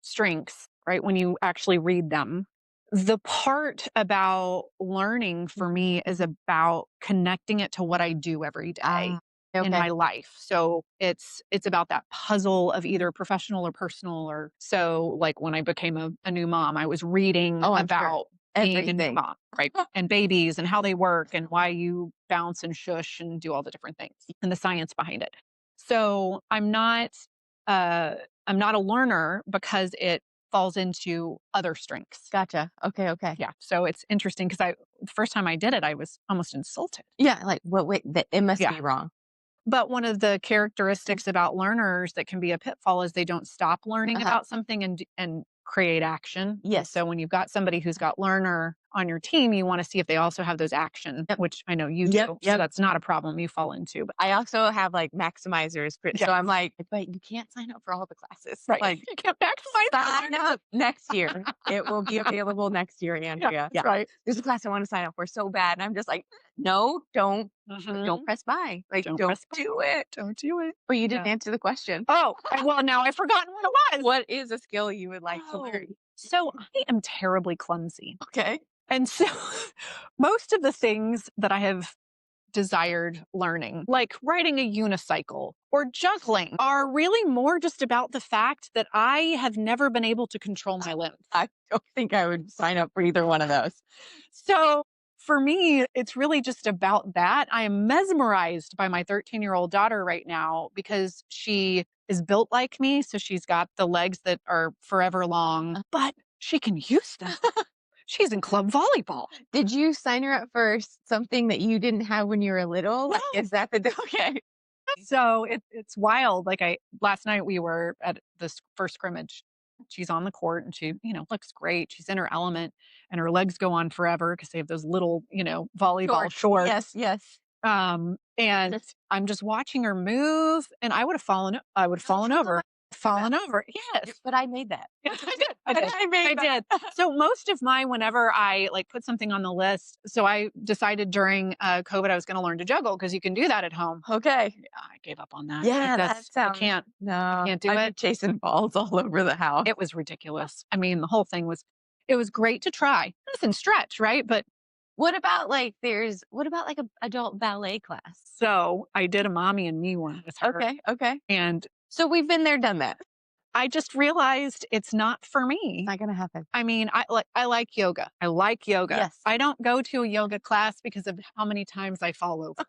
Speaker 3: strengths, right? When you actually read them, the part about learning for me is about connecting it to what I do every day. In my life. So it's about that puzzle of either professional or personal or so like when I became a new mom, I was reading about being a new mom, right? And babies and how they work and why you bounce and shush and do all the different things and the science behind it. So I'm not a learner because it falls into other strengths.
Speaker 2: Gotcha. Okay.
Speaker 3: Yeah. So it's interesting because the first time I did it, I was almost insulted.
Speaker 2: Yeah. Like, wait, it must be wrong.
Speaker 3: But one of the characteristics about learners that can be a pitfall is they don't stop learning about something and create action.
Speaker 2: Yes.
Speaker 3: So when you've got somebody who's got learner on your team, you want to see if they also have those actions, which I know you do. So that's not a problem you fall into. But
Speaker 2: I also have like maximizers. So I'm like, but you can't sign up for all the classes.
Speaker 3: Right.
Speaker 2: Like
Speaker 3: you can't maximize.
Speaker 2: Sign up next year. It will be available next year, Andrea.
Speaker 3: Yeah. Right.
Speaker 2: There's a class I want to sign up for so bad. And I'm just like, no, don't press buy. Like, don't do it.
Speaker 3: Don't do it.
Speaker 2: But you didn't answer the question.
Speaker 3: Oh, well, now I've forgotten what it was.
Speaker 2: What is a skill you would like to learn?
Speaker 3: So I am terribly clumsy.
Speaker 2: Okay.
Speaker 3: And so most of the things that I have desired learning, like riding a unicycle or juggling, are really more just about the fact that I have never been able to control my limbs.
Speaker 2: I don't think I would sign up for either one of those.
Speaker 3: So for me, it's really just about that. I am mesmerized by my 13-year-old daughter right now because she is built like me. So she's got the legs that are forever long, but she can use them. She's in club volleyball.
Speaker 2: Did you sign her up for something that you didn't have when you were little?
Speaker 3: No.
Speaker 2: Like, is that okay?
Speaker 3: So it's wild. Like last night we were at this first scrimmage. She's on the court and she, looks great. She's in her element and her legs go on forever because they have those little, volleyball shorts.
Speaker 2: Yes.
Speaker 3: And I'm just watching her move and I would have fallen over. Yes.
Speaker 2: But I made that.
Speaker 3: Yes, I did. I did. So most of whenever I put something on the list, so I decided during COVID I was going to learn to juggle because you can do that at home.
Speaker 2: Okay.
Speaker 3: Yeah, I gave up on that.
Speaker 2: Yeah,
Speaker 3: I can't do it.
Speaker 2: Chasing balls all over the house.
Speaker 3: It was ridiculous. I mean, the whole thing was, it was great to try. Listen, stretch, right? But
Speaker 2: What about like a adult ballet class?
Speaker 3: So I did a Mommy and Me one with her.
Speaker 2: Okay, okay.
Speaker 3: And
Speaker 2: So we've been there, done that.
Speaker 3: I just realized it's not for
Speaker 2: It's
Speaker 3: me.
Speaker 2: not gonna happen.
Speaker 3: I mean, I like yoga. I like yoga.
Speaker 2: Yes.
Speaker 3: I don't go to a yoga class because of how many times I fall over.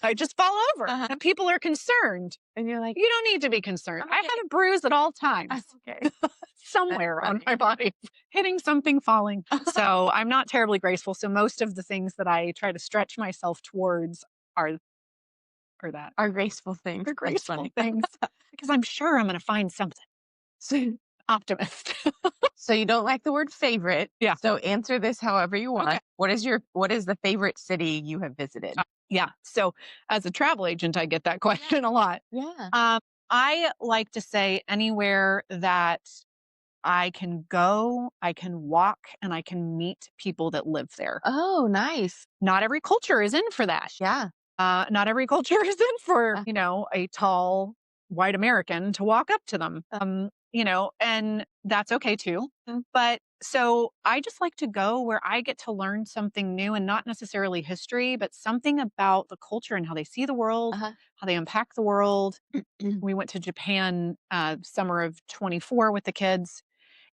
Speaker 3: I just fall over,
Speaker 2: Uh-huh.
Speaker 3: and people are concerned.
Speaker 2: And you're like,
Speaker 3: You don't need to be concerned. I
Speaker 2: Okay.
Speaker 3: have a bruise at all times
Speaker 2: "That's okay."
Speaker 3: somewhere on
Speaker 2: funny.
Speaker 3: my body, hitting something, falling. So I'm not terribly graceful. So most of the things that I try to stretch myself towards are that.
Speaker 2: Are graceful things.
Speaker 3: They're
Speaker 2: That's
Speaker 3: graceful
Speaker 2: funny.
Speaker 3: things because I'm sure I'm going to find something.
Speaker 2: So,
Speaker 3: Optimist.
Speaker 2: so you don't like the word favorite.
Speaker 3: Yeah.
Speaker 2: So answer this however you want.
Speaker 3: Okay.
Speaker 2: What is the favorite city you have visited?
Speaker 3: Yeah. So as a travel agent, I get that question a lot.
Speaker 2: Yeah.
Speaker 3: I like to say anywhere that I can go, I can walk, and I can meet people that live there.
Speaker 2: Oh, nice.
Speaker 3: Not every culture is in for that.
Speaker 2: Yeah.
Speaker 3: Not every culture is in for,
Speaker 2: Yeah.
Speaker 3: a tall white American to walk up to them. And that's okay too.
Speaker 2: Mm.
Speaker 3: But so I just like to go where I get to learn something new and not necessarily history, but something about the culture and how they see the world,
Speaker 2: Uh-huh.
Speaker 3: how they unpack the world. We went to Japan summer of 24 with the kids,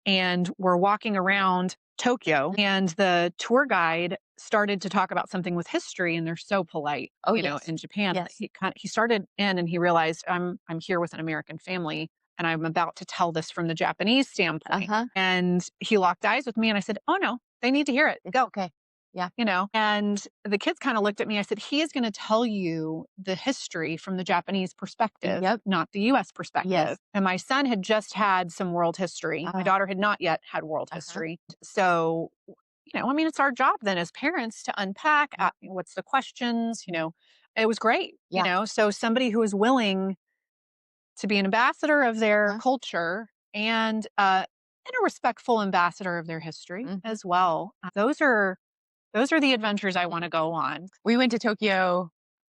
Speaker 3: and we're walking around Tokyo, and the tour guide started to talk about something with history, and they're so polite,
Speaker 2: Oh, yes.
Speaker 3: in Japan.
Speaker 2: Yes.
Speaker 3: He started in and he realized I'm here with an American family and I'm about to tell this from the Japanese standpoint.
Speaker 2: Uh-huh.
Speaker 3: And he locked eyes with me and I said, "Oh no, they need to hear it.
Speaker 2: It's
Speaker 3: Go."
Speaker 2: okay. Yeah.
Speaker 3: And the kids kind of looked at me. I said, "He is going to tell you the history from the Japanese perspective,
Speaker 2: Yep.
Speaker 3: not the US perspective."
Speaker 2: Yes.
Speaker 3: And my son had just had some world history. My
Speaker 2: Ah.
Speaker 3: daughter had not yet had world
Speaker 2: Uh-huh.
Speaker 3: history. So, it's our job then as parents to unpack what's the questions, it was great,
Speaker 2: Yeah.
Speaker 3: So somebody who is willing to be an ambassador of their
Speaker 2: Uh-huh.
Speaker 3: culture and a respectful ambassador of their history
Speaker 2: Mhm.
Speaker 3: as well. Those are the adventures I want to go on.
Speaker 2: We went to Tokyo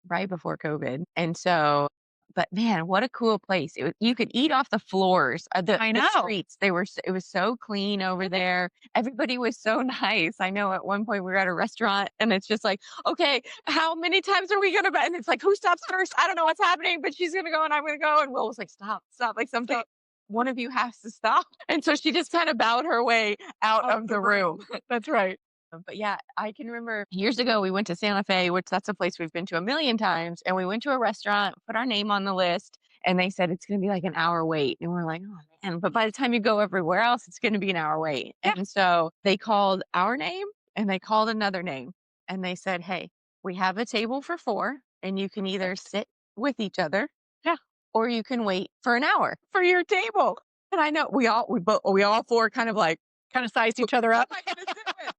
Speaker 2: right before COVID. And so, but man, what a cool place. You could eat off the floors,
Speaker 3: I
Speaker 2: the
Speaker 3: know.
Speaker 2: streets. It was so clean over there. Everybody was so nice. I know at one point we were at a restaurant and it's just like, okay, how many times are we going to, and it's like, who stops first? I don't know what's happening, but she's going to go and I'm going to go. And Will was like, stop, like something. One of you has to stop. And so she just kind of bowed her way out of the room.
Speaker 3: That's right.
Speaker 2: But yeah, I can remember years ago we went to Santa Fe, which that's a place we've been to a million times. And we went to a restaurant, put our name on the list, and they said it's going to be like an hour wait. And we're like, oh man. But by the time you go everywhere else, it's going to be an hour wait.
Speaker 3: Yeah.
Speaker 2: And so they called our name and they called another name. And they said, hey, we have a table for 4, and you can either sit with each other.
Speaker 3: Yeah.
Speaker 2: Or you can wait for an hour for your table. And I know we all 4 kind of like,
Speaker 3: Kind of sized each other up.
Speaker 2: what am I gonna sit with?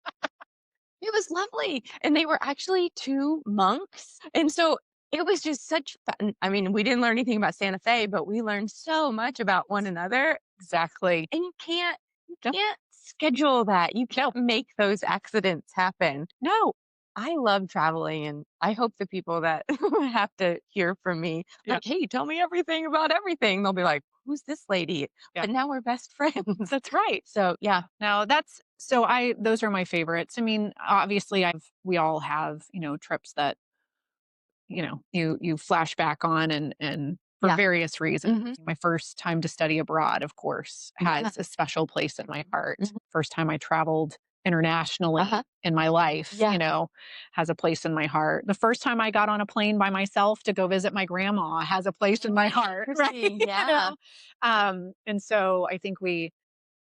Speaker 2: It was lovely. And they were actually 2 monks. And so it was just such fun. I mean, we didn't learn anything about Santa Fe, but we learned so much about one another.
Speaker 3: Exactly.
Speaker 2: And you can't
Speaker 3: No.
Speaker 2: schedule that. You can't make those accidents happen.
Speaker 3: No.
Speaker 2: I love traveling, and I hope the people that have to hear from me, like, hey, tell me everything about everything. They'll be like, who's this lady?
Speaker 3: Yeah.
Speaker 2: But now we're best friends.
Speaker 3: That's right.
Speaker 2: So yeah.
Speaker 3: Now those are my favorites. I mean, obviously we all have, trips that, you flash back on and for
Speaker 2: Yeah.
Speaker 3: various reasons.
Speaker 2: Mhm.
Speaker 3: My first time to study abroad, of course,
Speaker 2: Yeah.
Speaker 3: has a special place in my heart.
Speaker 2: Mhm.
Speaker 3: First time I traveled internationally
Speaker 2: Uh-huh.
Speaker 3: in my life,
Speaker 2: Yeah.
Speaker 3: has a place in my heart. The first time I got on a plane by myself to go visit my grandma has a place in my heart. Right?
Speaker 2: Interesting. Yeah.
Speaker 3: And so I think we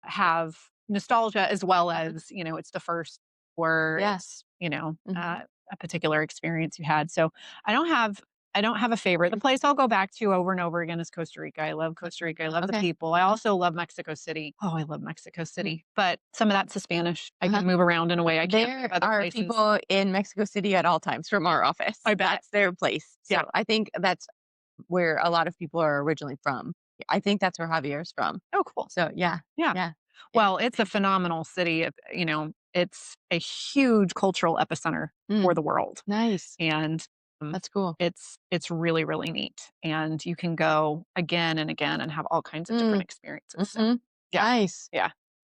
Speaker 3: have nostalgia as well
Speaker 2: Uh-huh.
Speaker 3: as, it's the first or
Speaker 2: Yeah.
Speaker 3: it's,
Speaker 2: Mhm.
Speaker 3: a particular experience you had. So I don't have a favorite. The place I'll go back to over and over again is Costa Rica. I love Costa Rica. I love the
Speaker 2: Okay.
Speaker 3: people. I also love Mexico City. Oh, I love Mexico City. But some of that's the Spanish. I
Speaker 2: Uh-huh.
Speaker 3: can move around in a way I can't
Speaker 2: There
Speaker 3: with other
Speaker 2: are
Speaker 3: places.
Speaker 2: people in Mexico City at all times from our office.
Speaker 3: I bet.
Speaker 2: That's their place. So
Speaker 3: Yeah.
Speaker 2: I think that's where a lot of people are originally from. I think that's where Javier's from.
Speaker 3: Oh, cool.
Speaker 2: So yeah.
Speaker 3: Yeah.
Speaker 2: Yeah.
Speaker 3: Well, it's a phenomenal city. It's a huge cultural epicenter for the world.
Speaker 2: Nice.
Speaker 3: And
Speaker 2: That's cool.
Speaker 3: it's really, really neat. And you can go again and again and have all kinds of different experiences. So,
Speaker 2: Mhm.
Speaker 3: yeah.
Speaker 2: Nice.
Speaker 3: yeah.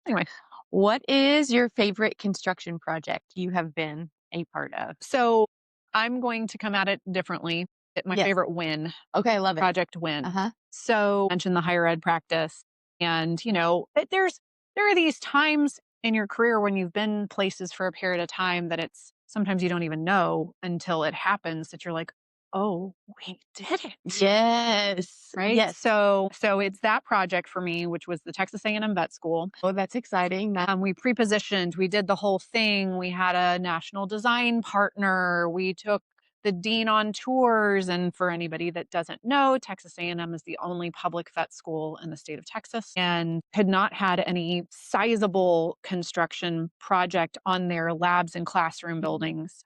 Speaker 3: Anyway.
Speaker 2: What is your favorite construction project you have been a part of?
Speaker 3: So I'm going to come at it differently. My
Speaker 2: Yes.
Speaker 3: favorite win,
Speaker 2: Okay, love it.
Speaker 3: project win.
Speaker 2: Uh-huh.
Speaker 3: So I mentioned the higher ed practice. And, there are these times in your career when you've been places for a period of time that it's sometimes you don't even know until it happens that you're like, oh, we did it.
Speaker 2: Yes.
Speaker 3: Right.
Speaker 2: Yes.
Speaker 3: So it's that project for me, which was the Texas A&M Vet School.
Speaker 2: Oh, that's exciting.
Speaker 3: We pre-positioned, we did the whole thing. We had a national design partner. We took the dean on tours. And for anybody that doesn't know, Texas A&M is the only public vet school in the state of Texas and had not had any sizable construction project on their labs and classroom buildings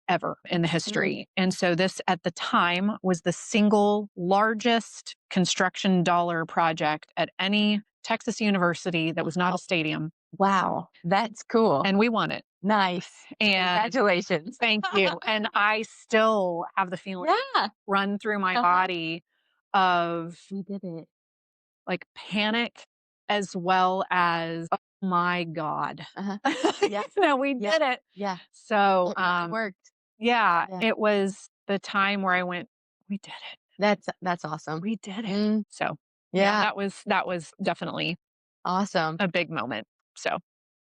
Speaker 3: ever in the history. And so this at the time was the single largest construction dollar project at any Texas university that was not a stadium.
Speaker 2: Wow. That's cool.
Speaker 3: And we won it.
Speaker 2: Nice.
Speaker 3: And
Speaker 2: Congratulations.
Speaker 3: thank you. And I still have the feeling
Speaker 2: Yeah.
Speaker 3: run through my
Speaker 2: Uh-huh.
Speaker 3: body of
Speaker 2: We did it.
Speaker 3: like panic as well as, oh my God.
Speaker 2: Uh-huh. Yeah.
Speaker 3: We
Speaker 2: Yeah.
Speaker 3: did it.
Speaker 2: Yeah.
Speaker 3: So
Speaker 2: It worked.
Speaker 3: yeah,
Speaker 2: Yeah.
Speaker 3: it was the time where I went, we did it.
Speaker 2: That's awesome.
Speaker 3: We did it.
Speaker 2: Mm,
Speaker 3: So
Speaker 2: yeah.
Speaker 3: that was definitely
Speaker 2: Awesome.
Speaker 3: a big moment. So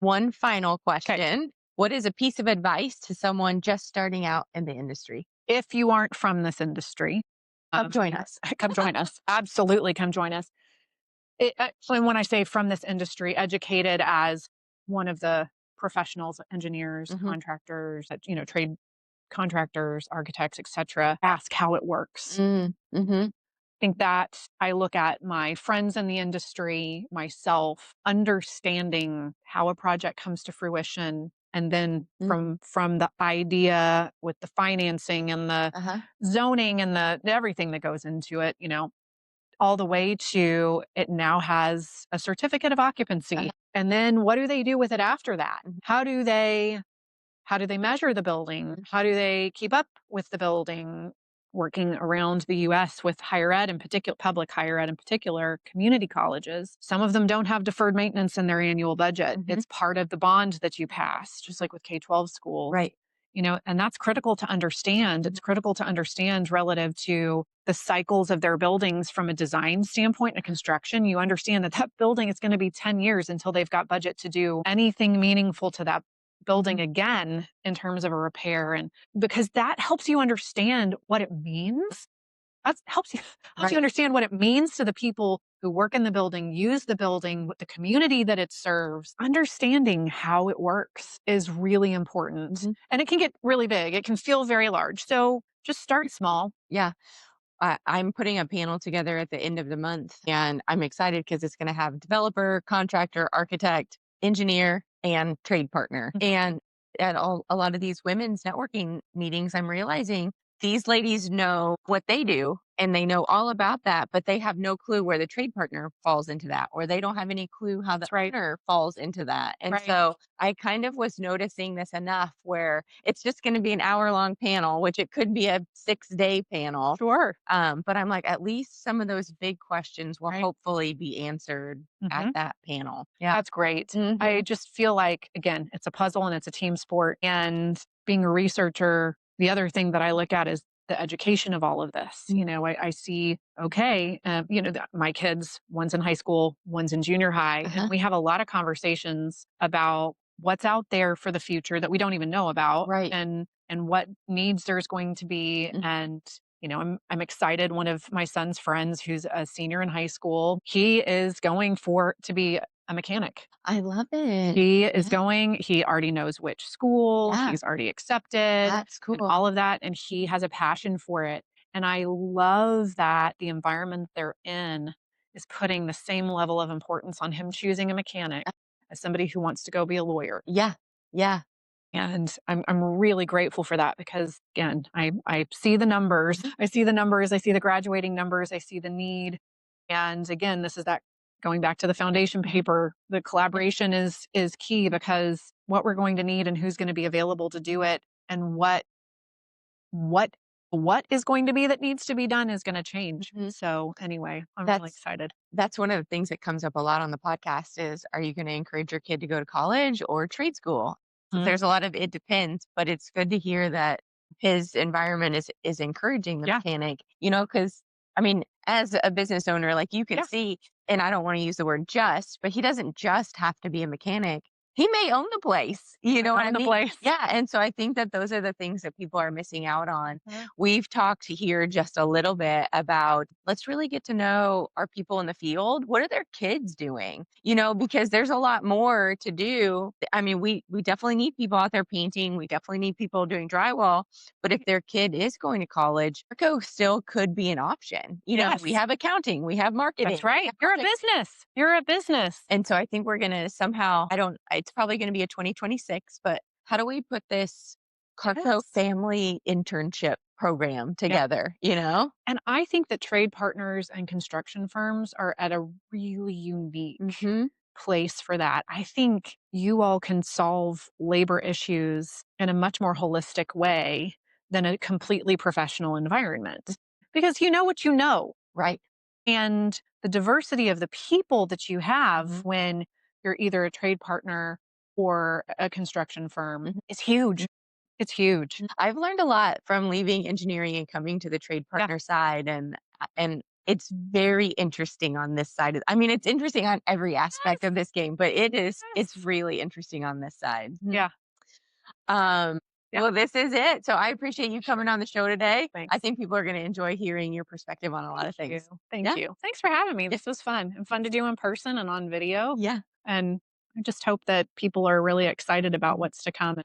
Speaker 2: One final question. What is a piece of advice to someone just starting out in the industry?
Speaker 3: if you aren't from this industry,
Speaker 2: Come join us.
Speaker 3: come join us. Absolutely come join us. Actually, when I say from this industry, educated as one of the professionals, engineers,
Speaker 2: Mhm.
Speaker 3: contractors, trade contractors, architects, etc., ask how it works.
Speaker 2: Mm-hmm.
Speaker 3: Think that I look at my friends in the industry, myself, understanding how a project comes to fruition, and then from the idea with the financing and the
Speaker 2: Uh-huh.
Speaker 3: zoning and the everything that goes into it, all the way to it now has a certificate of occupancy.
Speaker 2: Uh-huh.
Speaker 3: And then what do they do with it after that?
Speaker 2: Mhm.
Speaker 3: How do they measure the building? How do they keep up with the building? Working around the US with higher ed in particular, public higher ed in particular, community colleges, some of them don't have deferred maintenance in their annual budget.
Speaker 2: Mhm.
Speaker 3: It's part of the bond that you pass, just like with K-12 schools.
Speaker 2: Right.
Speaker 3: And that's critical to understand. It's critical to understand relative to the cycles of their buildings from a design standpoint and construction. You understand that building is going to be 10 years until they've got budget to do anything meaningful to that building again in terms of a repair. And because that helps you understand what it means. That helps you
Speaker 2: Right.
Speaker 3: understand what it means to the people who work in the building, use the building, the community that it serves. Understanding how it works is really important.
Speaker 2: Mhm.
Speaker 3: And it can get really big. It can feel very large. So just start small.
Speaker 2: Yeah. I'm putting a panel together at the end of the month, and I'm excited because it's going to have developer, contractor, architect, engineer, and trade partner.
Speaker 3: Mhm.
Speaker 2: And at a lot of these women's networking meetings, I'm realizing these ladies know what they do and they know all about that, but they have no clue where the trade partner falls into that, or they don't have any clue how the
Speaker 3: That's right.
Speaker 2: owner falls into that. And
Speaker 3: Right.
Speaker 2: so I kind of was noticing this enough where it's just going to be an hour-long panel, which it could be a 6-day panel.
Speaker 3: Sure.
Speaker 2: But I'm like, at least some of those big questions will
Speaker 3: Right.
Speaker 2: hopefully be answered at
Speaker 3: Mhm.
Speaker 2: that panel. Yeah.
Speaker 3: That's great.
Speaker 2: Mhm.
Speaker 3: I just feel like, again, it's a puzzle and it's a team sport. And being a researcher, the other thing that I look at is the education of all of this. I see, okay, my kids, one's in high school, one's in junior high.
Speaker 2: Uh-huh.
Speaker 3: And we have a lot of conversations about what's out there for the future that we don't even know about.
Speaker 2: Right.
Speaker 3: And what needs there's going to be.
Speaker 2: Mhm.
Speaker 3: And I'm excited. One of my son's friends, who's a senior in high school, he is going to be a mechanic.
Speaker 2: I love it.
Speaker 3: He is
Speaker 2: Yeah.
Speaker 3: going, he already knows which school,
Speaker 2: Yeah.
Speaker 3: he's already accepted,
Speaker 2: That's
Speaker 3: and
Speaker 2: cool.
Speaker 3: all of that. And he has a passion for it. And I love that the environment they're in is putting the same level of importance on him choosing a mechanic as somebody who wants to go be a lawyer.
Speaker 2: Yeah. Yeah.
Speaker 3: And I'm really grateful for that because again, I see the numbers. I see the numbers, I see the graduating numbers, I see the need. And again, this is that going back to the foundation paper, the collaboration is key because what we're going to need and who's going to be available to do it and what what is going to be that needs to be done is going to change.
Speaker 2: Mhm.
Speaker 3: So anyway, I'm really
Speaker 2: That's
Speaker 3: excited.
Speaker 2: that's one of the things that comes up a lot on the podcast is, are you going to encourage your kid to go to college or trade school? So
Speaker 3: Mhm.
Speaker 2: there's a lot of it depends, but it's good to hear that his environment is encouraging the
Speaker 3: Yeah.
Speaker 2: mechanic, because I mean, as a business owner, like you can
Speaker 3: Yeah.
Speaker 2: see, and I don't want to use the word just, but he doesn't just have to be a mechanic. He may own the place. You know what I
Speaker 3: Own the
Speaker 2: mean?
Speaker 3: place.
Speaker 2: Yeah. And so I think that those are the things that people are missing out on.
Speaker 3: Mhm.
Speaker 2: We've talked here just a little bit about, let's really get to know our people in the field. What are their kids doing? Because there's a lot more to do. I mean, we definitely need people out there painting. We definitely need people doing drywall. But if their kid is going to college, Carco still could be an option. We
Speaker 3: Yes.
Speaker 2: have accounting, we have marketing.
Speaker 3: That's
Speaker 2: we
Speaker 3: right.
Speaker 2: have
Speaker 3: You're a
Speaker 2: project-
Speaker 3: business. You're a business.
Speaker 2: And so I think we're going to somehow, it's probably going to be a 2026, but how do we put this Carco
Speaker 3: Yes.
Speaker 2: family internship program together,
Speaker 3: And I think that trade partners and construction firms are at a really unique
Speaker 2: Mhm.
Speaker 3: place for that. I think you all can solve labor issues in a much more holistic way than a completely professional environment because you know what you know.
Speaker 2: Right.
Speaker 3: And the diversity of the people that you have
Speaker 2: Mhm.
Speaker 3: when you're either a trade partner or a construction firm
Speaker 2: Mhm.
Speaker 3: is huge. It's huge.
Speaker 2: I've learned a lot from leaving engineering and coming to the trade
Speaker 3: Yeah.
Speaker 2: partner side, and it's very interesting on this side. I mean, it's interesting on every aspect
Speaker 3: Yes.
Speaker 2: of this game, but it's
Speaker 3: Yes.
Speaker 2: really interesting on this side.
Speaker 3: Yeah.
Speaker 2: Um,
Speaker 3: Yeah.
Speaker 2: well, this is it. So I appreciate you coming on the show today. I
Speaker 3: Thanks.
Speaker 2: think people are going to enjoy hearing your perspective on a lot of
Speaker 3: Thank you.
Speaker 2: things.
Speaker 3: Thank
Speaker 2: Yeah.
Speaker 3: you. Thanks for having me. This was fun and fun to do in person and on video.
Speaker 2: Yeah.
Speaker 3: And I just hope that people are really excited about what's to come.